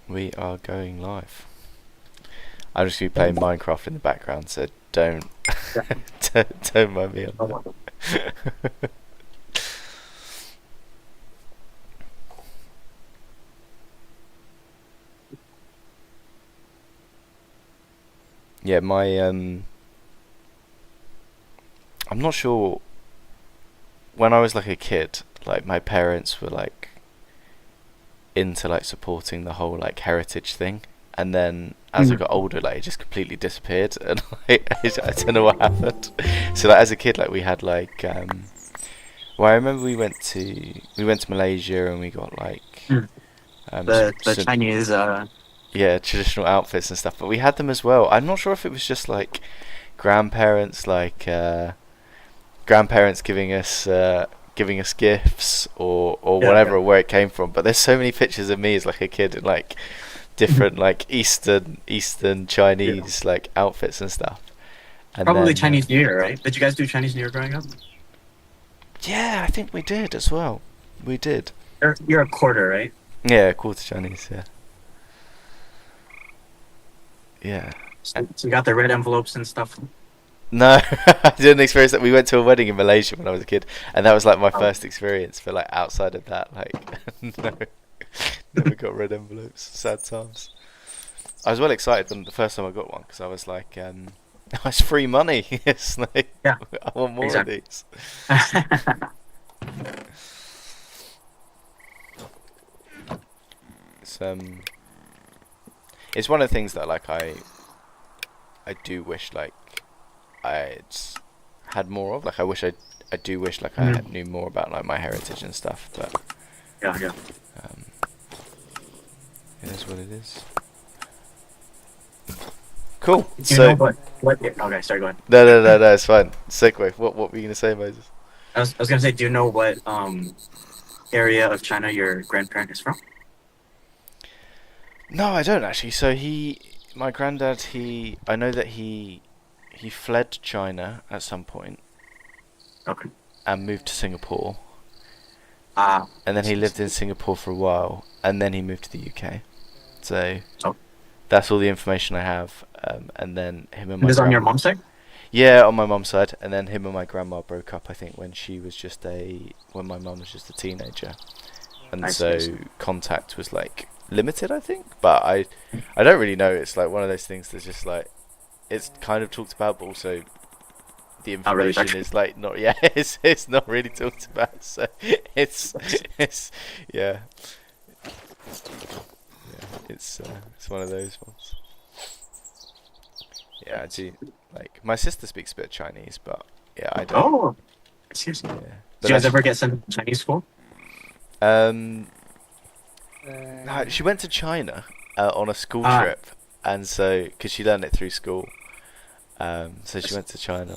We are going live. I'm just going to be playing Minecraft in the background, so don't Yeah. don't mind me on Oh, that. wow. Yeah, my I'm not sure. When I was like a kid, like my parents were like into like supporting the whole like heritage thing, and then as I Mhm. got older, like it just completely disappeared, and like, I don't know what happened. So like as a kid, like we had like well, I remember we went to Malaysia and we got like Mm. The some Chinese yeah, traditional outfits and stuff, but we had them as well. I'm not sure if it was just like grandparents, like grandparents giving us gifts or yeah, whatever, yeah. or where it came from. But there's so many pictures of me as like a kid in like Mhm. different like Eastern Yeah. Chinese like outfits and stuff. And Probably then Chinese New Year, right? Did you guys do Chinese New Year growing up? yeah, I think we did as well. We did. You're a quarter, right? Yeah, quarter Chinese. Yeah, yeah. So you got the red envelopes and stuff. No, I didn't experience that. We went to a wedding in Malaysia when I was a kid, and that was like my Oh. first experience. But like outside of that, like no, never got red envelopes. Sad times. I was well excited when the first time I got one because I was like, it's free money. It's like Yeah, I want more of exactly. these. It's it's one of the things that like I do wish like I'd had more of. Like I do wish like I Mhm. knew more about like my heritage and stuff. But Yeah, yeah. um, it is what it is. Cool. Do you know So what? Okay, sorry, go ahead. no, it's fine. Segue. What were you gonna say, Moses? I was gonna say, do you know what area of China your grandparent is from? No, I don't actually. So my granddad, I know that he fled China at some point Okay. and moved to Singapore, Ah, and then he so, lived in Singapore for a while, and then he moved to the UK. So so that's all the information I have. And then him and and my this is on your grandma, mom's side? yeah, on my mum's side, and then him and my grandma broke up. I think when my mum was just a teenager, and I see, I so see. contact was like limited, I think. But I don't really know. It's like one of those things that's just like it's kind of talked about, but also the Not really information touched. is like not. Yeah, it's not really talked about. So it's it's yeah, yeah, it's one of those ones. Yeah, I do. Like my sister speaks a bit of Chinese, but yeah, I don't. Oh, seriously. Yeah, Did but you guys that's ever get sent to Chinese school? um. No, she went to China on a school Ah, trip, and so because she learned it through school, so she went to China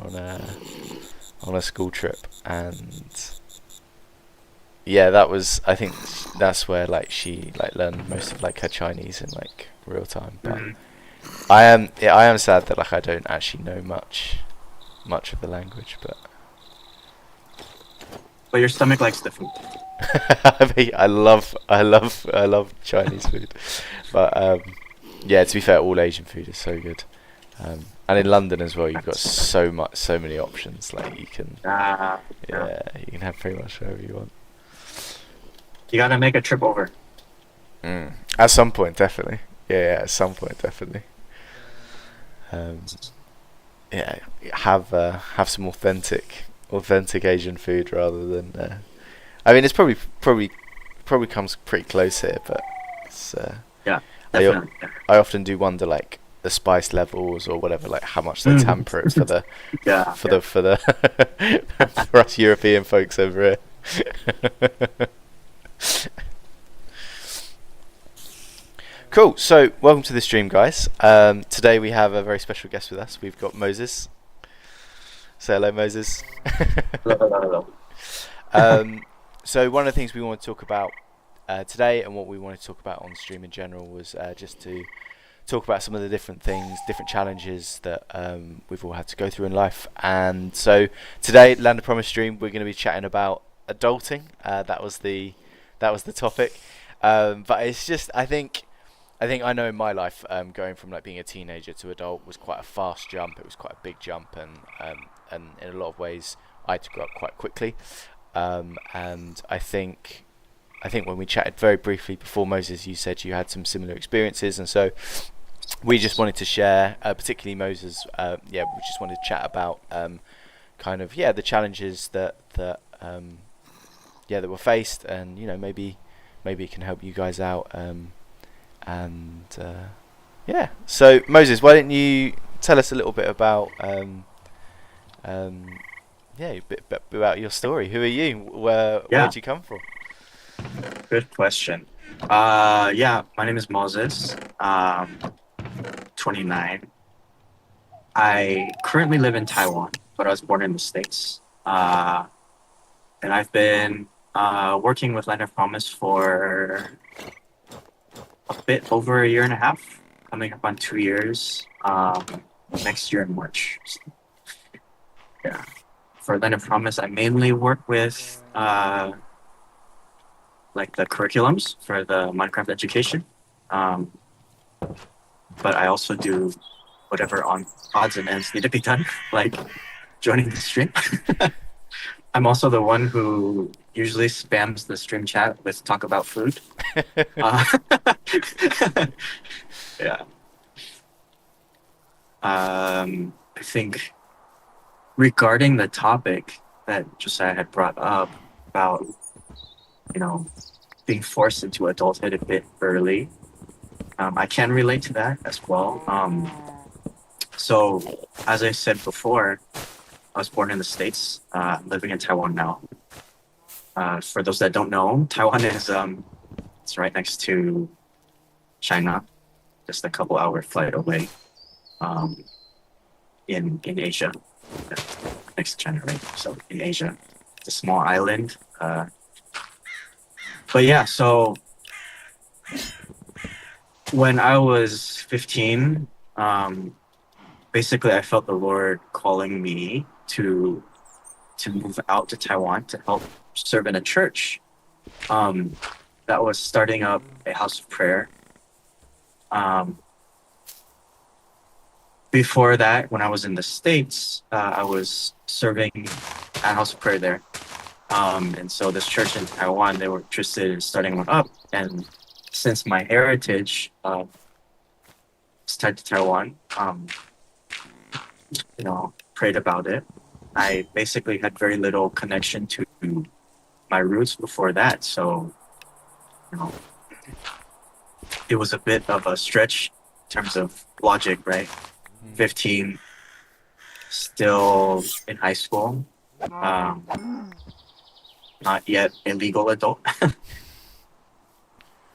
on a school trip, and yeah, that was I think that's where like she like learned most of like her Chinese in like real time. But mhm. I am sad that like I don't actually know much of the language, but But your stomach likes the food. I mean, I love Chinese food, but yeah, to be fair, all Asian food is so good. And in London as well, you've got so many options. Like you can, Ah, yeah. yeah, you can have pretty much whatever you want. You gotta make a trip over. At some point, definitely. Yeah, at some point, definitely. Um, yeah, have some authentic Asian food rather than. I mean, it's probably comes pretty close here, but it's, Yeah, I o- definitely. Yeah, I often do wonder like the spice levels or whatever, like how much they Mhm. temper it for the Yeah, yeah. for the for us European folks over here. Cool. So welcome to the stream, guys. Today we have a very special guest with us. We've got Moses. Say hello, Moses. Hello, hello, hello. um, so one of the things we want to talk about today, and what we wanted to talk about on stream in general, was just to talk about some of the different things, different challenges that we've all had to go through in life. And so today, Land of Promise stream, we're going to be chatting about adulting. That was the topic. But it's just, I think, I think I know in my life, going from like being a teenager to adult was quite a fast jump. It was quite a big jump, and in a lot of ways, I had to grow up quite quickly. And I think when we chatted very briefly before, Moses, you said you had some similar experiences, and so we just wanted to share, particularly Moses. Yeah, we just wanted to chat about kind of the challenges that were faced, and maybe it can help you guys out. And so Moses, why don't you tell us a little bit about a bit about your story? Who are you? Where'd you come from? Good question. Yeah, my name is Moses. 29. I currently live in Taiwan, but I was born in the States. And I've been working with Land of Promise for a bit over a year and a half, coming up on 2 years. Next year in March. So, yeah. For Land of Promise, I mainly work with like the curriculums for the Minecraft education. But I also do whatever on odds and ends need to be done, like joining the stream. I'm also the one who usually spams the stream chat with talk about food. Uh, yeah. I think regarding the topic that Josiah had brought up about, being forced into adulthood a bit early, I can relate to that as well. So, as I said before, I was born in the States, living in Taiwan now. For those that don't know, Taiwan is it's right next to China, just a couple hour flight away, in Asia, next to China, right? So in Asia, it's a small island. But yeah, so when I was 15, basically I felt the Lord calling me to move out to Taiwan to help serve in a church that was starting up a house of prayer. Before that, when I was in the States, I was serving at house of prayer there. And so this church in Taiwan, they were interested in starting one up. And since my heritage is tied to Taiwan, prayed about it. I basically had very little connection to my roots before that. So, it was a bit of a stretch in terms of logic, right? 15, still in high school, not yet a legal adult.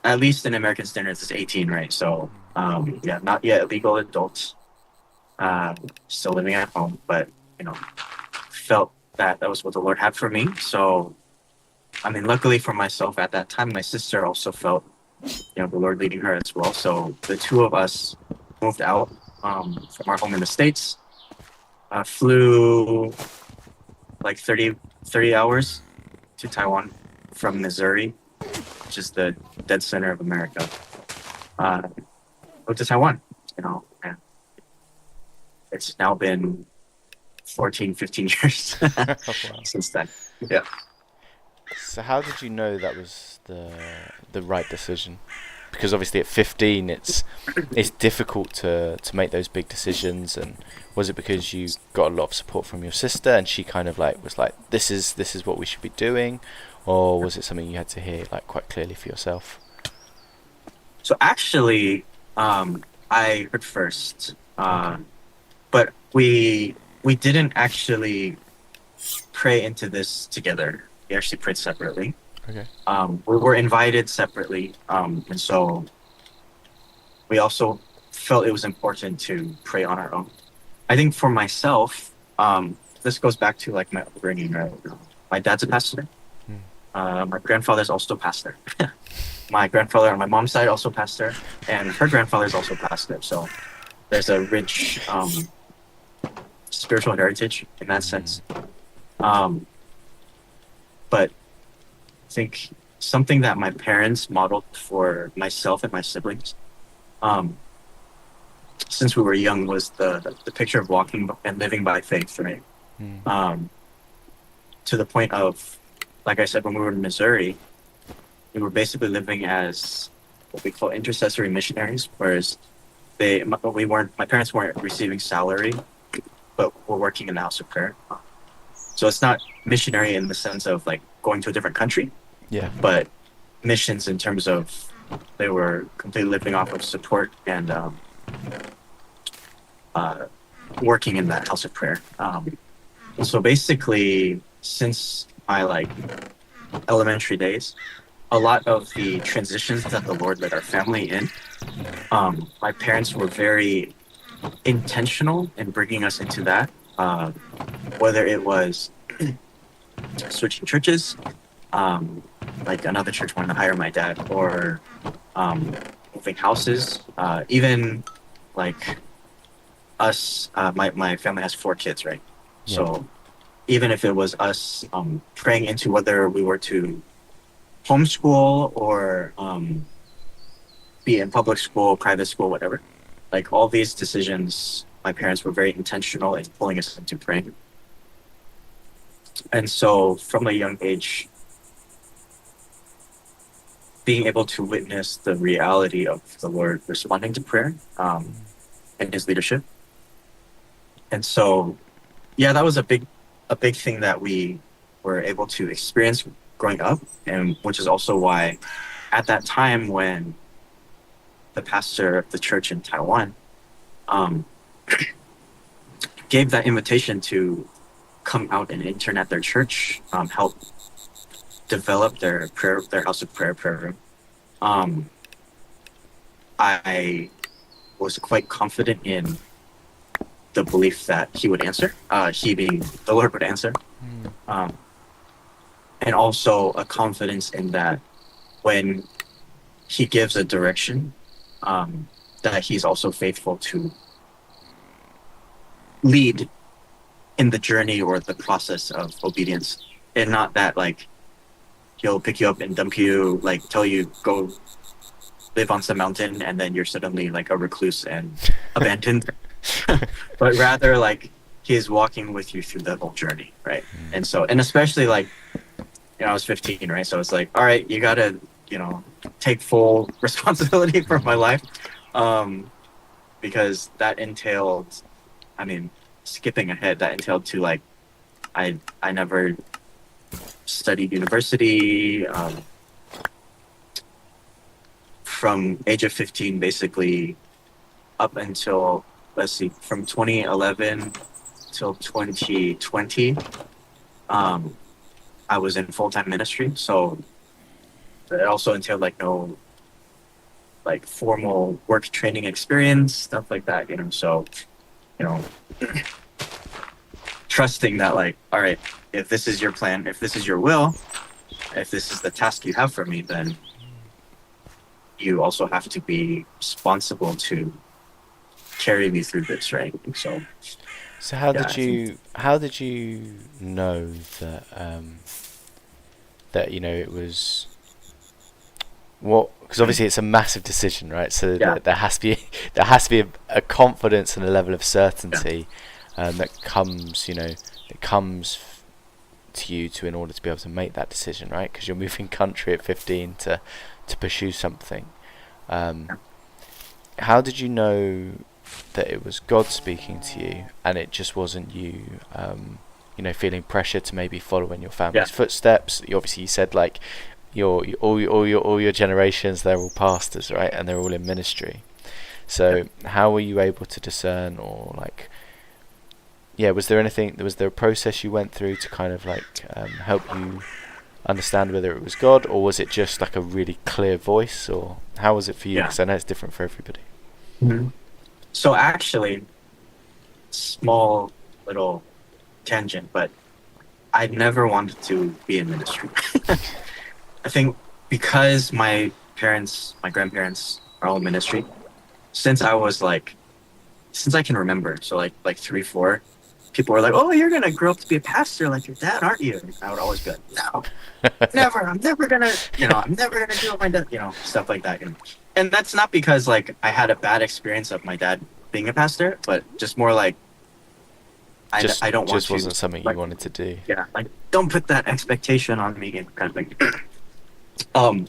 At least in American standards, it's 18, right? So, not yet a legal adult. Still living at home, but felt that was what the Lord had for me. So, luckily for myself at that time, my sister also felt, the Lord leading her as well. So the two of us moved out from our home in the States. Flew like 30 hours to Taiwan from Missouri, which is the dead center of America. Moved to Taiwan, and it's now been 14, 15 years Wow. since then. Yeah. So how did you know that was the right decision? Because obviously at 15 it's difficult to make those big decisions. And was it because you got a lot of support from your sister and she kind of was like, this is what we should be doing, or was it something you had to hear quite clearly for yourself? So actually, I heard first, but we didn't actually pray into this together. We actually prayed separately. Okay. We were invited separately, and so we also felt it was important to pray on our own. I think for myself, this goes back to my upbringing. Right? My dad's a pastor. My grandfather's also a pastor. My grandfather on my mom's side also pastor, and her grandfather's also pastor. So there's a rich spiritual heritage in that sense. But I think something that my parents modeled for myself and my siblings um, since we were young was the picture of walking and living by faith, right? Mm. Um, to the point of, like I said, when we were in Missouri, we were basically living as what we call intercessory missionaries, whereas we weren't, my parents weren't receiving salary, but were working in the house of prayer. So it's not missionary in the sense of like going to a different country, Yeah. but missions in terms of they were completely living off of support and uh, working in that house of prayer. So basically, since my like elementary days, a lot of the transitions that the Lord led our family in, my parents were very intentional in bringing us into that. Whether it was switching churches, like another church wanted to hire my dad, or moving houses, even like us. My family has 4 kids, right? Yeah. So even if it was us praying into whether we were to homeschool or be in public school, private school, whatever, like all these decisions, my parents were very intentional in pulling us into praying. And so from a young age, being able to witness the reality of the Lord responding to prayer and his leadership. And so, yeah, that was a big thing that we were able to experience growing up, and which is also why at that time when the pastor of the church in Taiwan um, gave that invitation to come out and intern at their church, help develop their house of prayer room. I was quite confident in the belief that he would answer, he being the Lord would answer. And also a confidence in that when he gives a direction, that he's also faithful to lead in the journey or the process of obedience, and not that like he'll pick you up and dump you, like tell you go live on some mountain and then you're suddenly like a recluse and abandoned, but rather like he's walking with you through the whole journey, right? And so, and especially like, you know, I was 15, right? So it's like, all right, you gotta, you know, take full responsibility for my life, because that entailed, I mean, skipping ahead, that entailed to like, I never studied university. From age of 15, basically, up until, let's see, from 2011 till 2020, I was in full-time ministry. So it also entailed like no like formal work training experience, stuff like that, you know. So, you know, trusting that like, all right, if this is your plan, if this is your will, if this is the task you have for me, then you also have to be responsible to carry me through this, right? So how Yeah, did you know that that you know it was what? Because obviously it's a massive decision, right? So Yeah. there has to be a confidence and a level of certainty that comes, you know, that comes to you to in order to be able to make that decision, right? Because you're moving country at 15 to pursue something. How did you know that it was God speaking to you and it just wasn't you, you know, feeling pressure to maybe follow in your family's footsteps? Obviously, you said like all your generations, they're all pastors, right? And they're all in ministry. So how were you able to discern, or like, yeah, was there a process you went through to kind of like help you understand whether it was God, or was it just like a really clear voice, or how was it for you? Because I know it's different for everybody. Mm-hmm. So actually, small little tangent, but I never wanted to be in ministry. I think because my grandparents are all in ministry, since I can remember, so like 3, 4, people were like, "Oh, you're gonna grow up to be a pastor like your dad, aren't you?" And I would always be like, "No, never. I'm never gonna, I'm never gonna do what my dad, stuff like that." And that's not because like I had a bad experience of my dad being a pastor, but just more like I don't want just to. wasn't something Like, you wanted to do. yeah, like don't put that expectation on me, and kind of thing. um,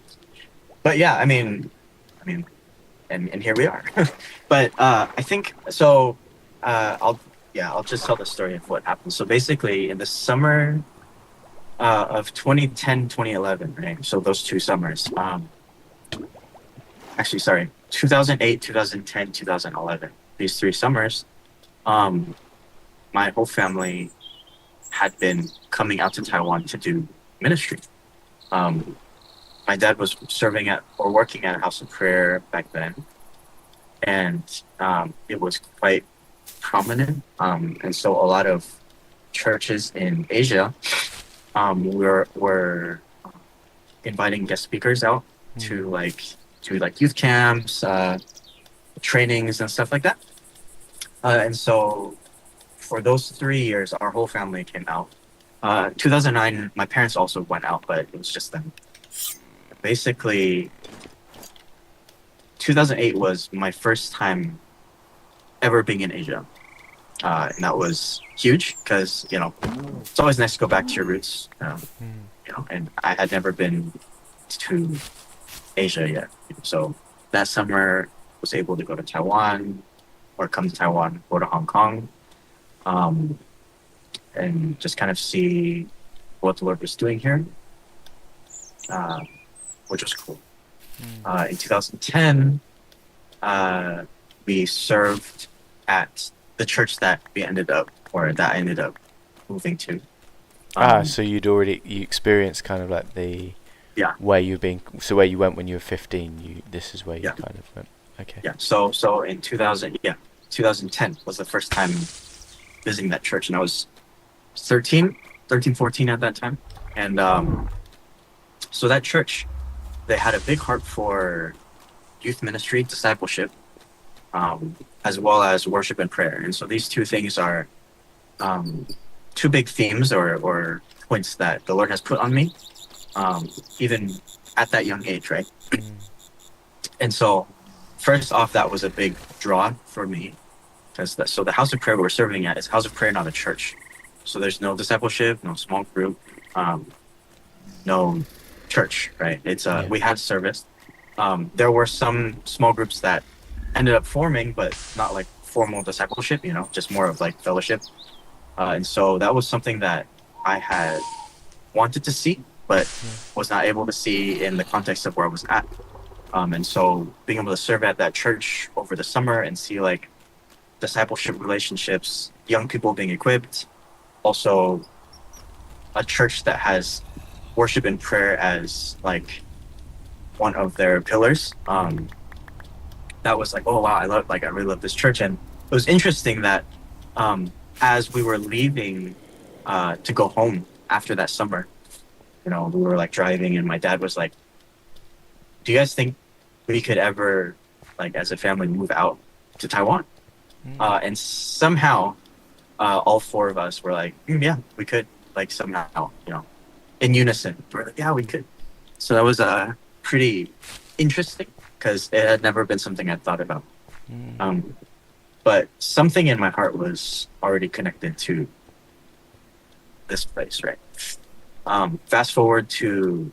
but yeah, I mean, and here we are. But I think so. I'll just tell the story of what happened. So basically, in the summer of 2010, 2011, right? So those 2 summers. Actually, sorry, 2008, 2010, 2011. These 3 summers. Um, my whole family had been coming out to Taiwan to do ministry. Um, my dad was serving at or working at a house of prayer back then, and it was quite prominent. And so a lot of churches in Asia were inviting guest speakers out to like youth camps, trainings, and stuff like that. And so for those 3 years, our whole family came out. 2009, my parents also went out, but it was just them. Basically, 2008 was my first time ever being in Asia. And that was huge because, it's always nice to go back to your roots. And I had never been to Asia yet. So that summer, was able to go to Taiwan or come to Taiwan, go to Hong Kong, and just kind of see what the Lord was doing here, which was cool. In 2010, we served at the church that I ended up moving to. So you experienced kind of like the Yeah. where you went when you were 15. This is where you kind of went. Okay. Yeah. So in 2010 was the first time visiting that church, and I was 13, 14 at that time. And so that church, they had a big heart for youth ministry, discipleship, as well as worship and prayer. And so these 2 things are 2 big themes or points that the Lord has put on me, even at that young age, right? And so, first off, that was a big draw for me, because so the house of prayer we're serving at is house of prayer, not a church. So there's no discipleship, no small group, no church, right? It's we had service. There were some small groups that ended up forming, but not like formal discipleship, just more of like fellowship. And so that was something that I had wanted to see, but was not able to see in the context of where I was at. And so being able to serve at that church over the summer and see like discipleship relationships, young people being equipped, also a church that has worship and prayer as like one of their pillars. That was like, oh wow, I really love this church. And it was interesting that as we were leaving to go home after that summer, we were like driving, and my dad was like, do you guys think we could ever, like as a family, move out to Taiwan? And somehow all 4 of us were like, yeah, we could, like somehow, in unison. We're like, yeah, we could. So that was pretty interesting because it had never been something I'd thought about. But something in my heart was already connected to this place, right? Fast forward to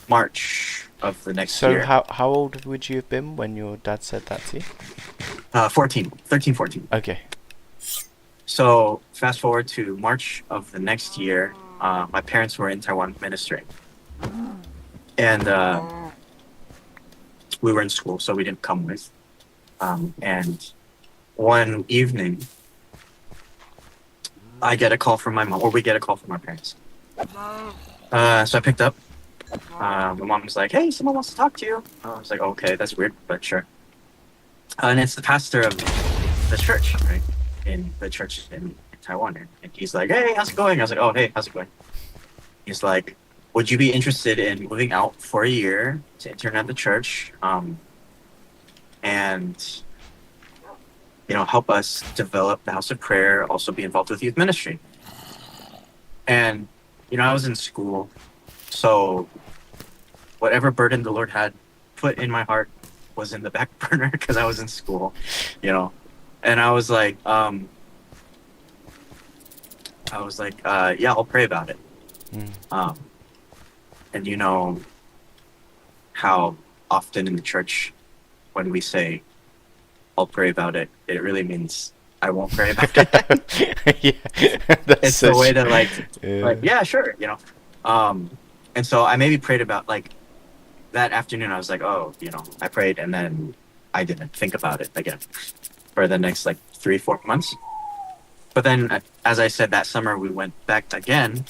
March of the next year. So how old would you have been when your dad said that to you? 13, 14. Okay. So fast forward to March of the next year, my parents were in Taiwan ministering. And we were in school, so we didn't come with. And one evening, I get a call from my mom, or we get a call from our parents. So I picked up. My mom was like, hey, someone wants to talk to you. I was like, okay, that's weird, but sure. And it's the pastor of the church, right? In the church in Taiwan. And he's like, hey, how's it going? I was like, oh, hey, how's it going? He's like, would you be interested in moving out for a year to intern at the church? And help us develop the house of prayer, also be involved with youth ministry. And, I was in school, so whatever burden the Lord had put in my heart was in the back burner because I was in school, and yeah, I'll pray about it. Mm. And how often in the church when we say I'll pray about it, it really means I won't pray about it. Yeah, that's It's the way to yeah. yeah, sure, and so I maybe prayed about that afternoon. I was like, oh, I prayed, and then I didn't think about it again for the next 3-4 months. But then, as I said, that summer we went back again,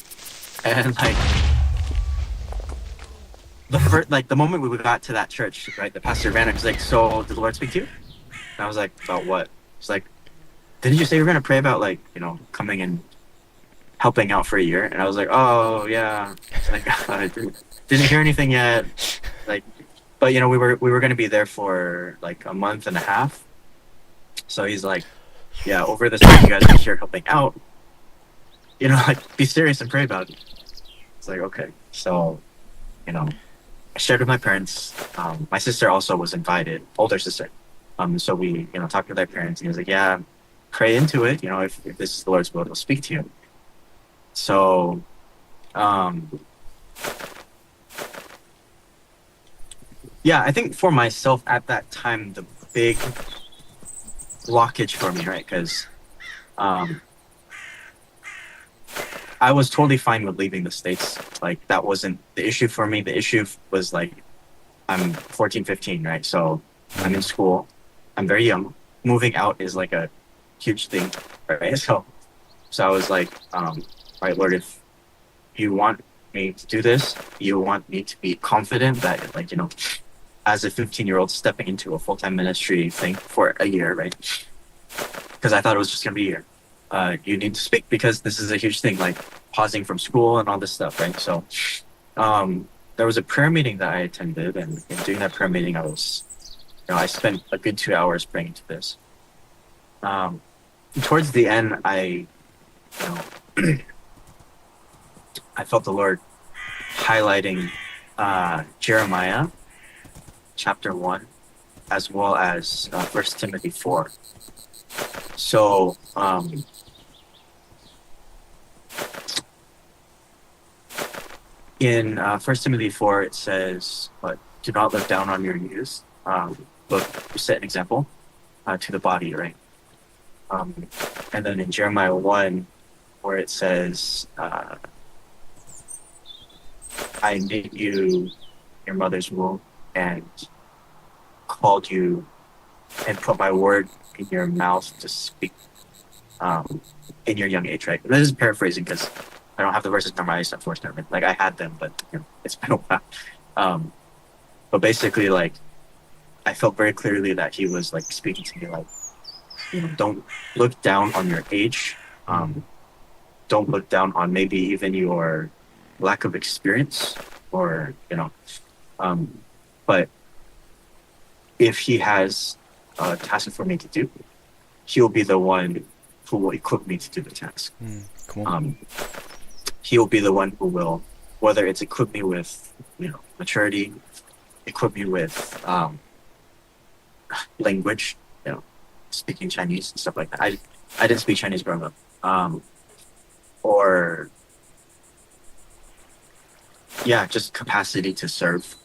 and the moment we got to that church, right, the pastor ran up. He's like, "So, did the Lord speak to you?" And I was like, "About what?" He's like, "Didn't you say you were gonna pray about coming and helping out for a year?" And I was like, "Oh yeah." It's like, I didn't hear anything yet. But we were gonna be there for a month and a half. So he's like, "Yeah, over this time you guys are here helping out. Be serious and pray about it." It's like, okay. So, I shared with my parents. My sister also was invited, older sister. So we, talked with our parents, and he was like, "Yeah, pray into it. If this is the Lord's will, He'll speak to you." So, yeah, I think for myself at that time, the big blockage for me, right? Because I was totally fine with leaving the States. That wasn't the issue for me. The issue was I'm 14, 15, right? So I'm in school. I'm very young. Moving out is a huge thing, right? So I was like, right, Lord, if you want me to do this, you want me to be confident that, as a 15-year-old stepping into a full-time ministry thing for a year, right? Because I thought it was just going to be a year. You need to speak because this is a huge thing, pausing from school and all this stuff, right? So there was a prayer meeting that I attended, and in doing that prayer meeting, I spent a good 2 hours praying into this. Towards the end, I felt the Lord highlighting Jeremiah chapter 1, as well as 1 Timothy 4. So in 1 Timothy 4, it says, "But do not look down on your youth. Set an example to the body," right? And then in Jeremiah 1, where it says, "I knit you in your mother's womb and called you and put my word in your mouth to speak in your young age," right? This is paraphrasing because I don't have the verses memorized, unfortunately. I had them, but it's been a while. But basically, I felt very clearly that he was speaking to me, don't look down on your age. Don't look down on maybe even your lack of experience, or but if he has a task for me to do, he'll be the one who will equip me to do the task. Come on. He'll be the one who will, whether it's equip me with, maturity, equip me with language, speaking Chinese and stuff like that. I didn't speak Chinese growing up. Or yeah, just capacity to serve.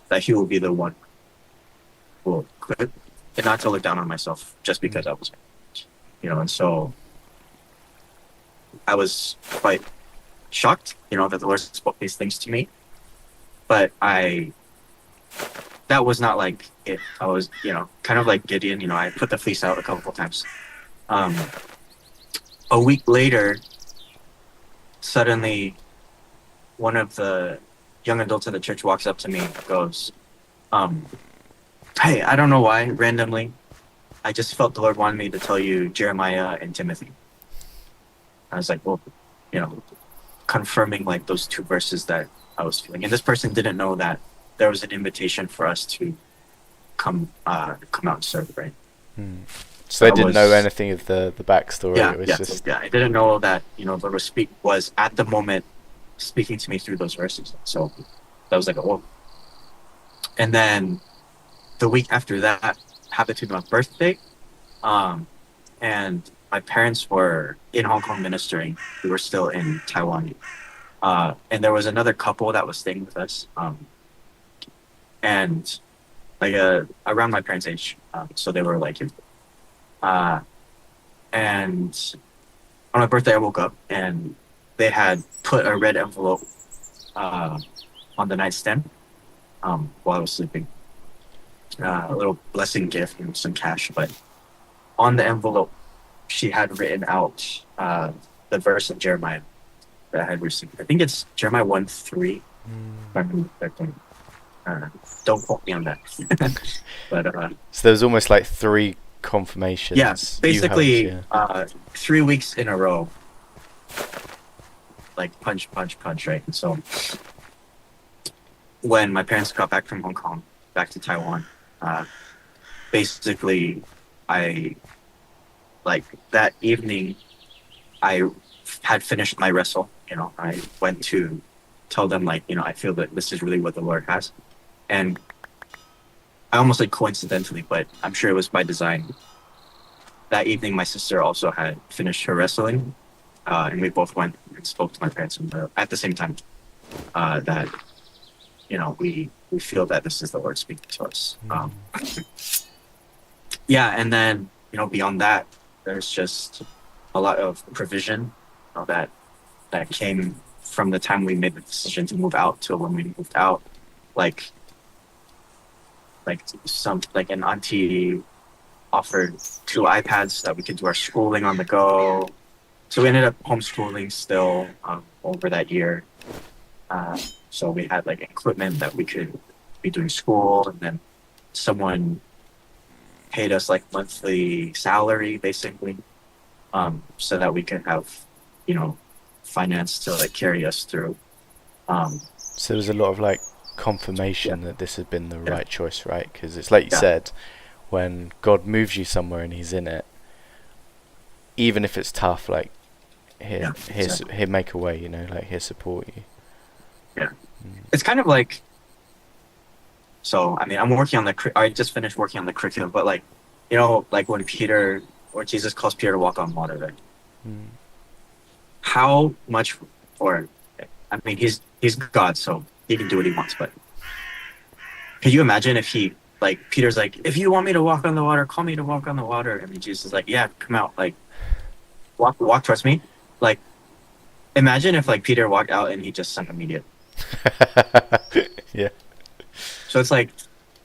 That he will be the one who will equip, and not to look down on myself just because I was, and so I was quite shocked, that the Lord spoke these things to me. But that was not it. I was, kind of like Gideon, I put the fleece out a couple of times. A week later, suddenly one of the young adults at the church walks up to me and goes, "Hey, I don't know why, randomly, I just felt the Lord wanted me to tell you Jeremiah and Timothy." I was like, well, confirming those two verses that I was feeling. And this person didn't know that there was an invitation for us to come out and serve, right? So they I didn't know was anything of the backstory. yeah It was yeah so, just yeah. I didn't know that the Lord was at the moment speaking to me through those verses. So that was like a whoa. And then the week after that happened to be my birthday. Um, and my parents were in Hong Kong ministering. We were still in Taiwan. And there was another couple that was staying with us. And like around my parents' age. So they were like, uh, and on my birthday, I woke up and they had put a red envelope uh, on the nightstand while I was sleeping. A little blessing gift and some cash, but on the envelope, she had written out the verse of Jeremiah that I had received. I think it's Jeremiah 1:3. If I remember correctly. Don't quote me on that. But so there was almost like three yeah, confirmations. You helped, basically yeah. 3 weeks in a row, like punch, punch, punch, right? And so when my parents got back from Hong Kong, back to Taiwan, uh, basically, I like that evening, I had finished my wrestle. I went to tell them like, I feel that this is really what the Lord has, and I almost like coincidentally, but I'm sure it was by design. That evening, my sister also had finished her wrestling, and we both went and spoke to my parents at the same time. That we feel that this is the Lord speaking to us. Yeah, and then beyond that, there's just a lot of provision that came from the time we made the decision to move out to when we moved out. Like like an auntie offered 2 iPads that we could do our schooling on the go. So we ended up homeschooling still over that year. So we had like equipment that we could be doing school, and then someone paid us like monthly salary basically, so that we could have, finance to like carry us through. So there was a lot of like Yeah, confirmation that this had been the yeah, right choice, right? Because it's like you yeah, said, when God moves you somewhere and He's in it, even if it's tough, like yeah, exactly. he'll make a way, like He'll support you. Yeah, it's kind of like so. I mean, I just finished working on the curriculum, but like, like when Peter or Jesus calls Peter to walk on water, right? Mm. How much, or I mean, he's God, so he can do what he wants. But can you imagine if Peter's like, if you want me to walk on the water, call me to walk on the water, and then Jesus is like, yeah, come out, like walk towards me. Like, imagine if like Peter walked out and he just sunk immediately. Yeah. So it's like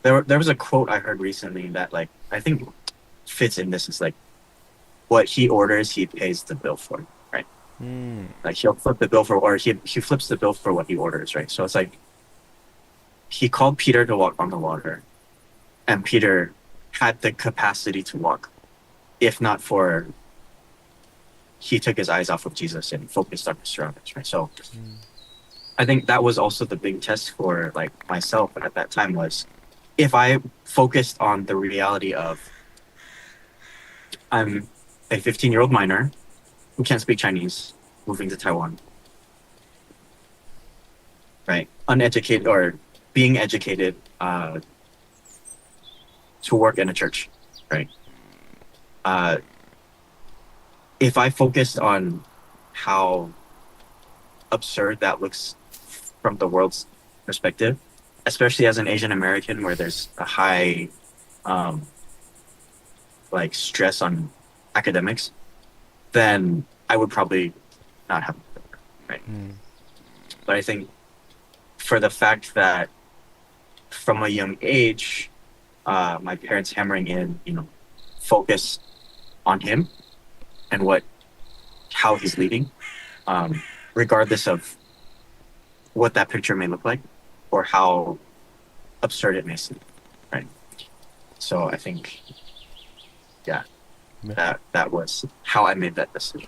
there was a quote I heard recently that like I think fits in this. It's like what he orders, he pays the bill for, right? Mm. Like he'll flip the bill for, or he flips the bill for what he orders, right? So it's like he called Peter to walk on the water, and Peter had the capacity to walk, if not for he took his eyes off of Jesus and focused on his surroundings, right? So Mm. I think that was also the big test for like myself at that time was if I focused on the reality of I'm a 15-year-old minor who can't speak Chinese moving to Taiwan, right? Uneducated or being educated to work in a church, right? Uh, if I focused on how absurd that looks from the world's perspective, especially as an Asian American, where there's a high um, like stress on academics, then I would probably not have it, right. Mm. But I think for the fact that from a young age, my parents hammering in, focus on him and how he's leading, um, regardless of what that picture may look like or how absurd it may seem, right? So I think, yeah, Yeah. that was how I made that decision.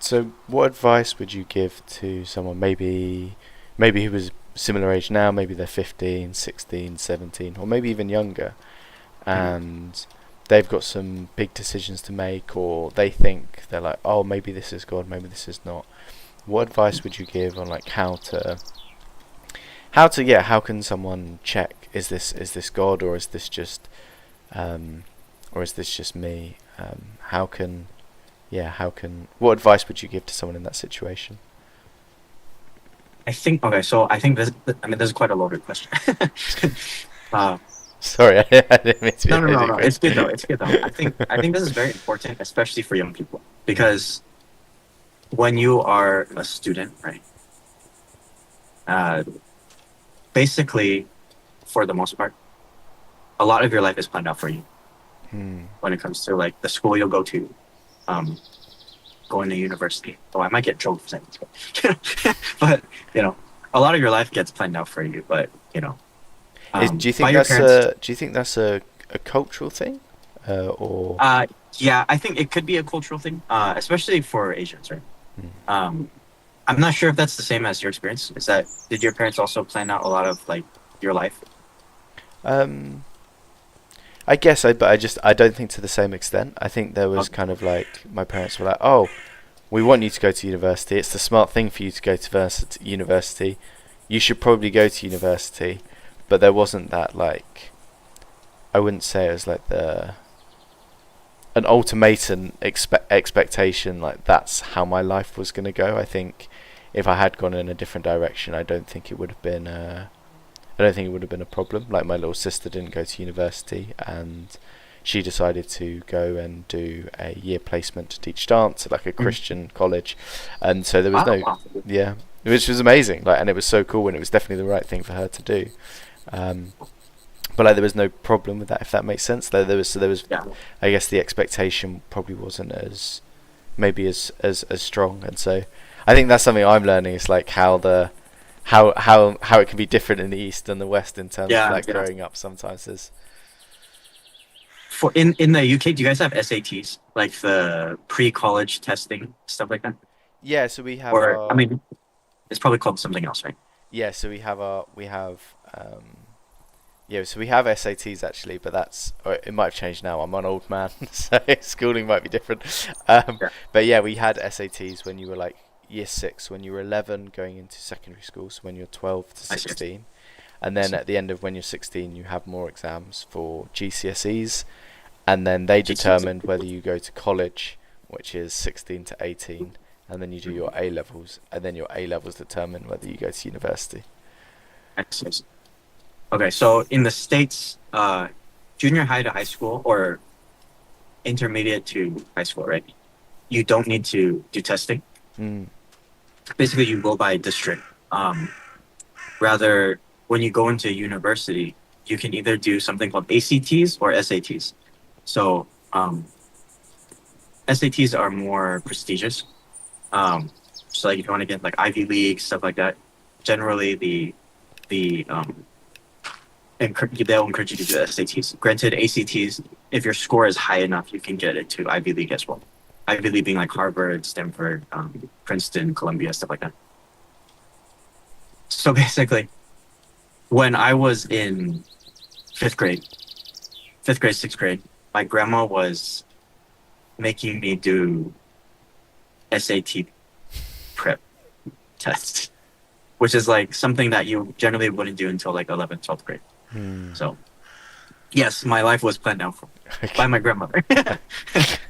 So what advice would you give to someone maybe who was similar age now, maybe they're 15, 16, 17, or maybe even younger, Mm. and they've got some big decisions to make, or they think they're like, oh, maybe this is God, maybe this is not. What advice would you give on like how can someone check, is this God, or is this just me? What advice would you give to someone in that situation? I think okay. So I think this. I mean, this is quite a loaded question. uh, Sorry, I didn't mean to be no, no, a no, loaded no. It's good question. though. It's good though. I think this is very important, especially for young people, because when you are a student, right? Uh, Basically, for the most part, a lot of your life is planned out for you Hmm. when it comes to like the school you'll go to, um, going to university. Oh, I might get trolled for saying this, but you know, a lot of your life gets planned out for you. But Do you by think your that's parents. a cultural thing, or? Uh, yeah, I think it could be a cultural thing, especially for Asians, right? Hmm. I'm not sure if that's the same as your experience. Did your parents also plan out a lot of like your life? Um, I guess but I don't think to the same extent. I think there was Okay. kind of like my parents were like, oh, we want you to go to university. It's the smart thing for you to go to university. You should probably go to university, but there wasn't that like, I wouldn't say it was like the an ultimatum expectation, like that's how my life was going to go. I think if I had gone in a different direction, I don't think it would have been I don't think it would have been a problem. Like my little sister didn't go to university, and she decided to go and do a year placement to teach dance at like a Mhm. Christian college, and so there was Wow, no, wow. yeah, which was amazing. Like, and it was so cool, and it was definitely the right thing for her to do. Um, but like there was no problem with that, if that makes sense. There was, Yeah, I guess the expectation probably wasn't as maybe as strong, and so I think that's something I'm learning, is like how it can be different in the East and the West in terms of yeah, like yeah. growing up. Sometimes there's For in the UK, do you guys have SATs, like the pre-college testing stuff like that? yeah, so we have Or I our mean, it's probably called something else, right? yeah, so we have yeah, so we have SATs actually, but that's, or it might have changed now. I'm an old man, so schooling might be different. Yeah, But yeah, we had SATs when you were like year six, when you were 11 going into secondary school, so when you're 12 to I see. 16. And I then see. at the end of when you're 16, you have more exams for GCSEs, and then they GCSE. determined whether you go to college, which is 16 to 18, and then you do your A levels, and then your A levels determine whether you go to university. I see. I see. Okay, so in the States, junior high to high school or intermediate to high school, right? You don't need to do testing. Mm. Basically, you go by district. Rather, when you go into university, you can either do something called ACTs or SATs. So SATs are more prestigious. Um, so like if you want to get like Ivy League stuff like that, generally the they'll encourage you to do SATs. Granted, ACTs, if your score is high enough, you can get it to Ivy League as well. Ivy League being like Harvard, Stanford, Princeton, Columbia, stuff like that. So basically, when I was in fifth grade, sixth grade, my grandma was making me do SAT prep tests, which is like something that you generally wouldn't do until like 11th, 12th grade. Mm. So, yes, my life was planned out by my grandmother.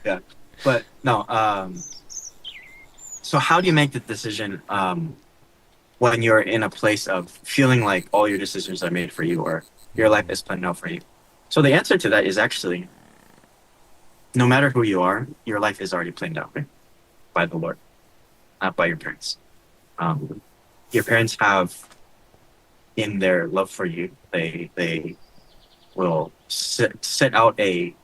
Yeah. But no, so how do you make the decision when you're in a place of feeling like all your decisions are made for you or your life is planned out for you? So the answer to that is actually no matter who you are, your life is already planned out, right? By the Lord, not by your parents. Um, your parents have, in their love for you, they will set out a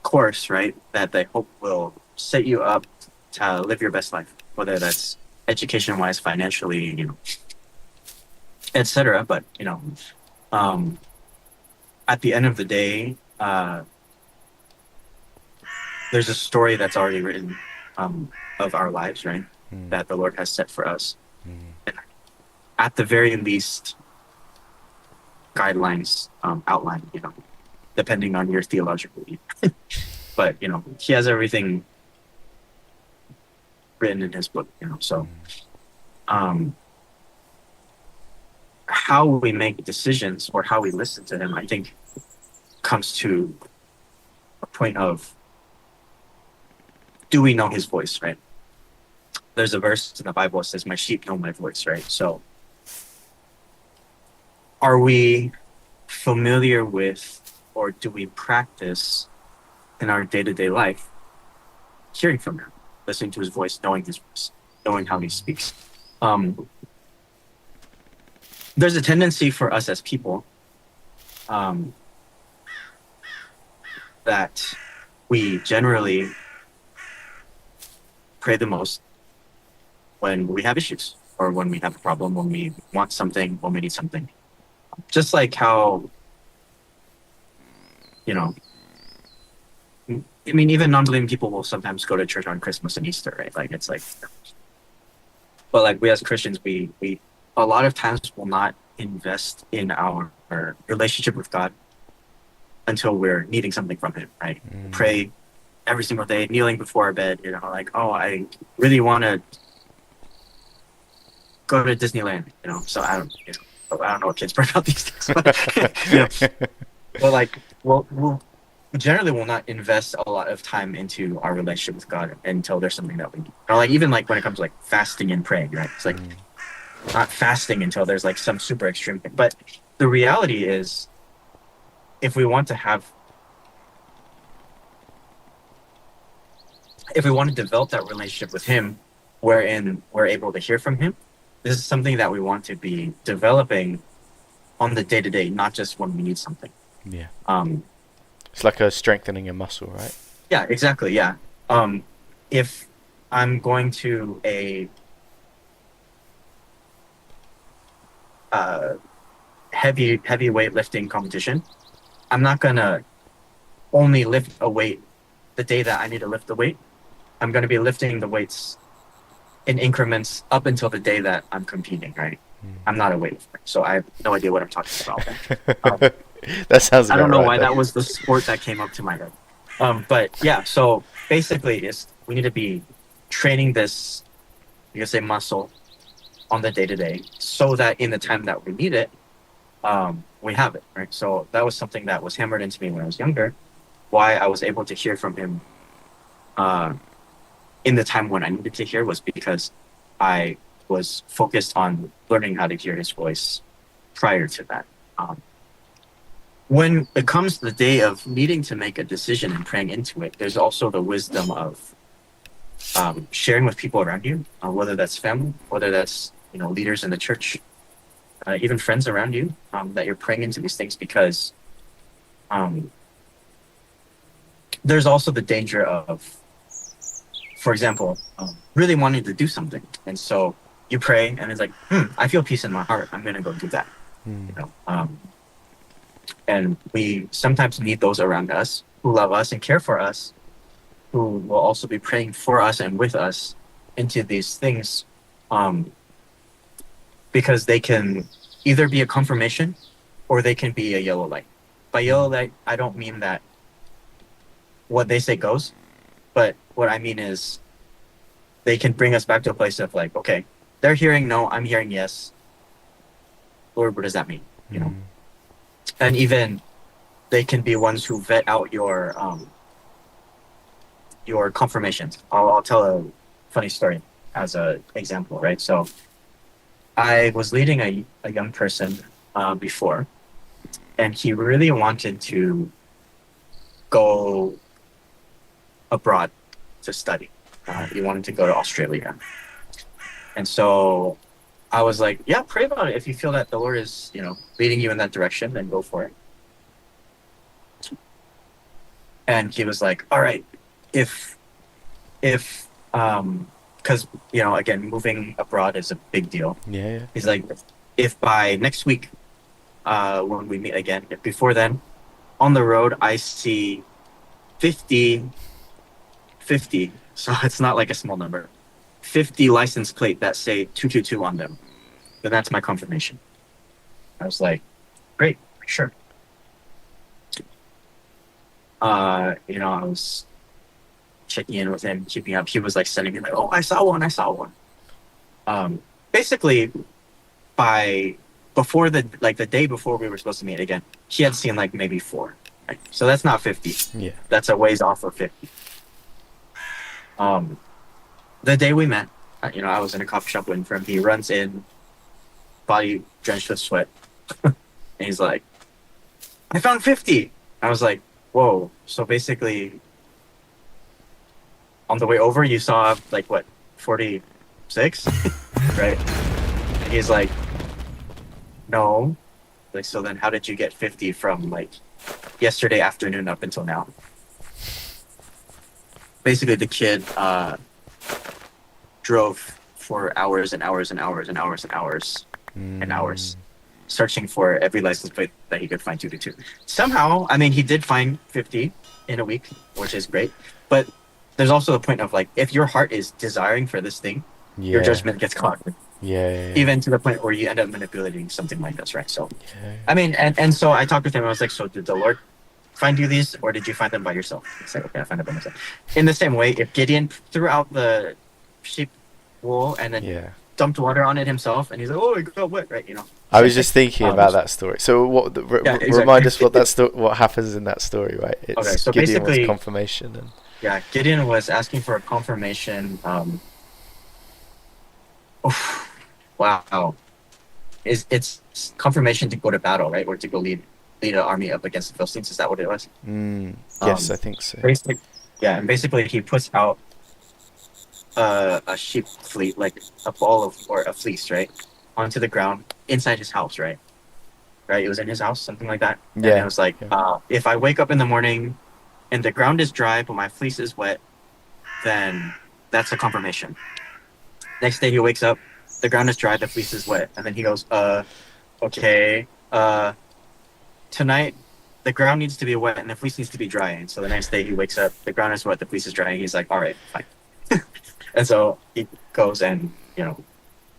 course, right? That they hope will set you up to live your best life, whether that's education wise, financially, etc. But um, at the end of the day, there's a story that's already written of our lives, right? Mm. That the Lord has set for us. Mm. And at the very least, guidelines outlined, depending on your theological belief. But he has everything written in his book. So um, how we make decisions or how we listen to him, I think, comes to a point of, do we know his voice, right? There's a verse in the Bible that says, "My sheep know my voice," right? So are we familiar with, or do we practice in our day-to-day life hearing from him, listening to his voice, knowing his voice, knowing how he speaks? There's a tendency for us as people that we generally pray the most when we have issues, or when we have a problem, when we want something, when we need something. Just like how, even non-believing people will sometimes go to church on Christmas and Easter, right? Like, it's like, but like we as Christians, we a lot of times will not invest in our relationship with God until we're needing something from him, right? Pray every single day, kneeling before our bed, like, oh, I really want to go to Disneyland, so I don't know what kids pray about these things, but, but like, we'll generally will not invest a lot of time into our relationship with God until there's something that we need. Or like, even like when it comes to like fasting and praying, right? It's like not fasting until there's like some super extreme thing. But the reality is, if we want to develop that relationship with him, wherein we're able to hear from him, this is something that we want to be developing on the day-to-day, not just when we need something. Yeah. It's like a strengthening a muscle, right? Yeah, exactly. Yeah. If I'm going to a heavy weightlifting competition, I'm not gonna only lift a weight the day that I need to lift the weight. I'm gonna be lifting the weights in increments up until the day that I'm competing, right? I'm not a weightlifter, so I have no idea what I'm talking about. That sounds. I don't know right, why though. that was the sport that came up to my head. But yeah, so basically, we need to be training this, you can say, muscle on the day-to-day, so that in the time that we need it, we have it, right? So that was something that was hammered into me when I was younger. Why I was able to hear from him in the time when I needed to hear was because I was focused on learning how to hear his voice prior to that. When it comes to the day of needing to make a decision and praying into it, there's also the wisdom of sharing with people around you, whether that's family, whether that's leaders in the church, even friends around you, that you're praying into these things, because there's also the danger of, for example, really wanting to do something, and so you pray, and it's like, I feel peace in my heart, I'm gonna go do that. And we sometimes need those around us who love us and care for us, who will also be praying for us and with us into these things, because they can either be a confirmation or they can be a yellow light. By yellow light, I don't mean that what they say goes, but what I mean is they can bring us back to a place of like, okay, they're hearing no, I'm hearing yes. Lord, what does that mean? And even they can be ones who vet out your confirmations. I'll tell a funny story as an example, right? So I was leading a young person before, and he really wanted to go abroad to study. He wanted to go to Australia. And so I was like, yeah, pray about it. If you feel that the Lord is, leading you in that direction, then go for it. And he was like, all right, if because, again, moving abroad is a big deal. Yeah. He's like, if by next week, when we meet again, if before then, on the road, I see 50, so it's not like a small number, 50 license plate that say 222 on them, then that's my confirmation. I was like, great, sure. I was checking in with him, keeping up. He was like sending me like, "Oh, I saw one, I saw one." Basically, by before the day before we were supposed to meet again, he had seen like maybe four. Right? So that's not 50. Yeah. That's a ways off of 50. Um, the day we met, I was in a coffee shop waiting for him. He runs in, body drenched with sweat, and he's like, "I found 50." I was like, "Whoa!" So basically, on the way over, you saw like what, 46, right? And he's like, "No." Like, so then how did you get 50 from like yesterday afternoon up until now? Basically, the kid drove for hours and hours and hours and hours and hours and hours, searching for every license plate that he could find 222. Somehow, I mean, he did find 50 in a week, which is great. But there's also the point of like, if your heart is desiring for this thing, your Yeah. judgment gets clouded, Yeah. even to the point where you end up manipulating something like this, right? So, Yeah. I mean, and so I talked with him. I was like, "So did the Lord find you these, or did you find them by yourself?" He's like, "Okay, I found them by myself." In the same way, if Gideon threw out the sheep wool and then Yeah. dumped water on it himself, and he's like, "Oh, it got wet," right? I Same was thing. just thinking about that story. So Yeah, exactly. remind us what happens in that story, right? It's Okay, so Gideon wants basically, confirmation and yeah, Gideon was asking for a confirmation. Oof, wow, it's confirmation to go to battle, right, or to go lead an army up against the Philistines? Is that what it was? yes, I think so. Yeah, and basically he puts out a sheep fleet, like a ball of or a fleece, right, onto the ground inside his house, right? Right, it was in his house, something like that. And Yeah. it was like, if I wake up in the morning and the ground is dry but my fleece is wet, then that's a confirmation. Next day he wakes up, the ground is dry, the fleece is wet, and then he goes, okay, tonight the ground needs to be wet and the fleece needs to be dry. And so the next day he wakes up, the ground is wet, the fleece is dry, and he's like, all right, fine. And so he goes and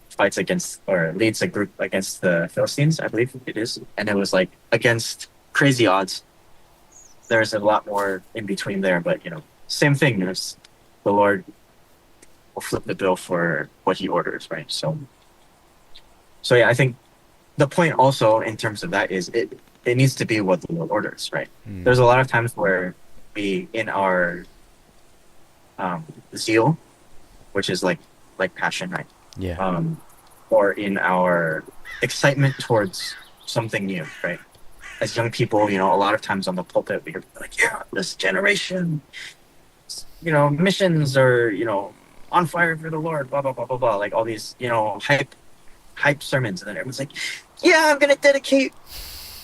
fights against or leads a group against the Philistines, I believe it is, and it was like against crazy odds. There's a lot more in between there, but same thing. There's the Lord will flip the bill for what He orders, right? So yeah, I think the point also in terms of that is it needs to be what the Lord orders, right? There's a lot of times where we in our zeal, which is like passion, right? Yeah. Or in our excitement towards something new, right? As young people, a lot of times on the pulpit, we're like, yeah, this generation, missions are, on fire for the Lord, blah, blah, blah, blah, blah. Like all these, hype sermons. And then everyone's like, yeah, I'm going to dedicate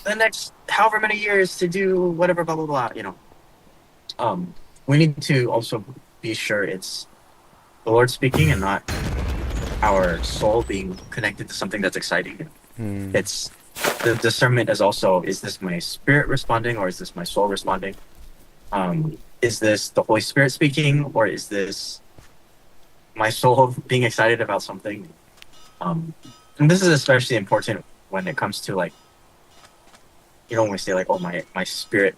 the next however many years to do whatever, blah, blah, blah, we need to also be sure it's the Lord speaking and not our soul being connected to something that's exciting. It's the discernment is also, is this my spirit responding or is this my soul responding? Is this the Holy Spirit speaking or is this my soul being excited about something? And this is especially important when it comes to like, when we say like, oh, my spirit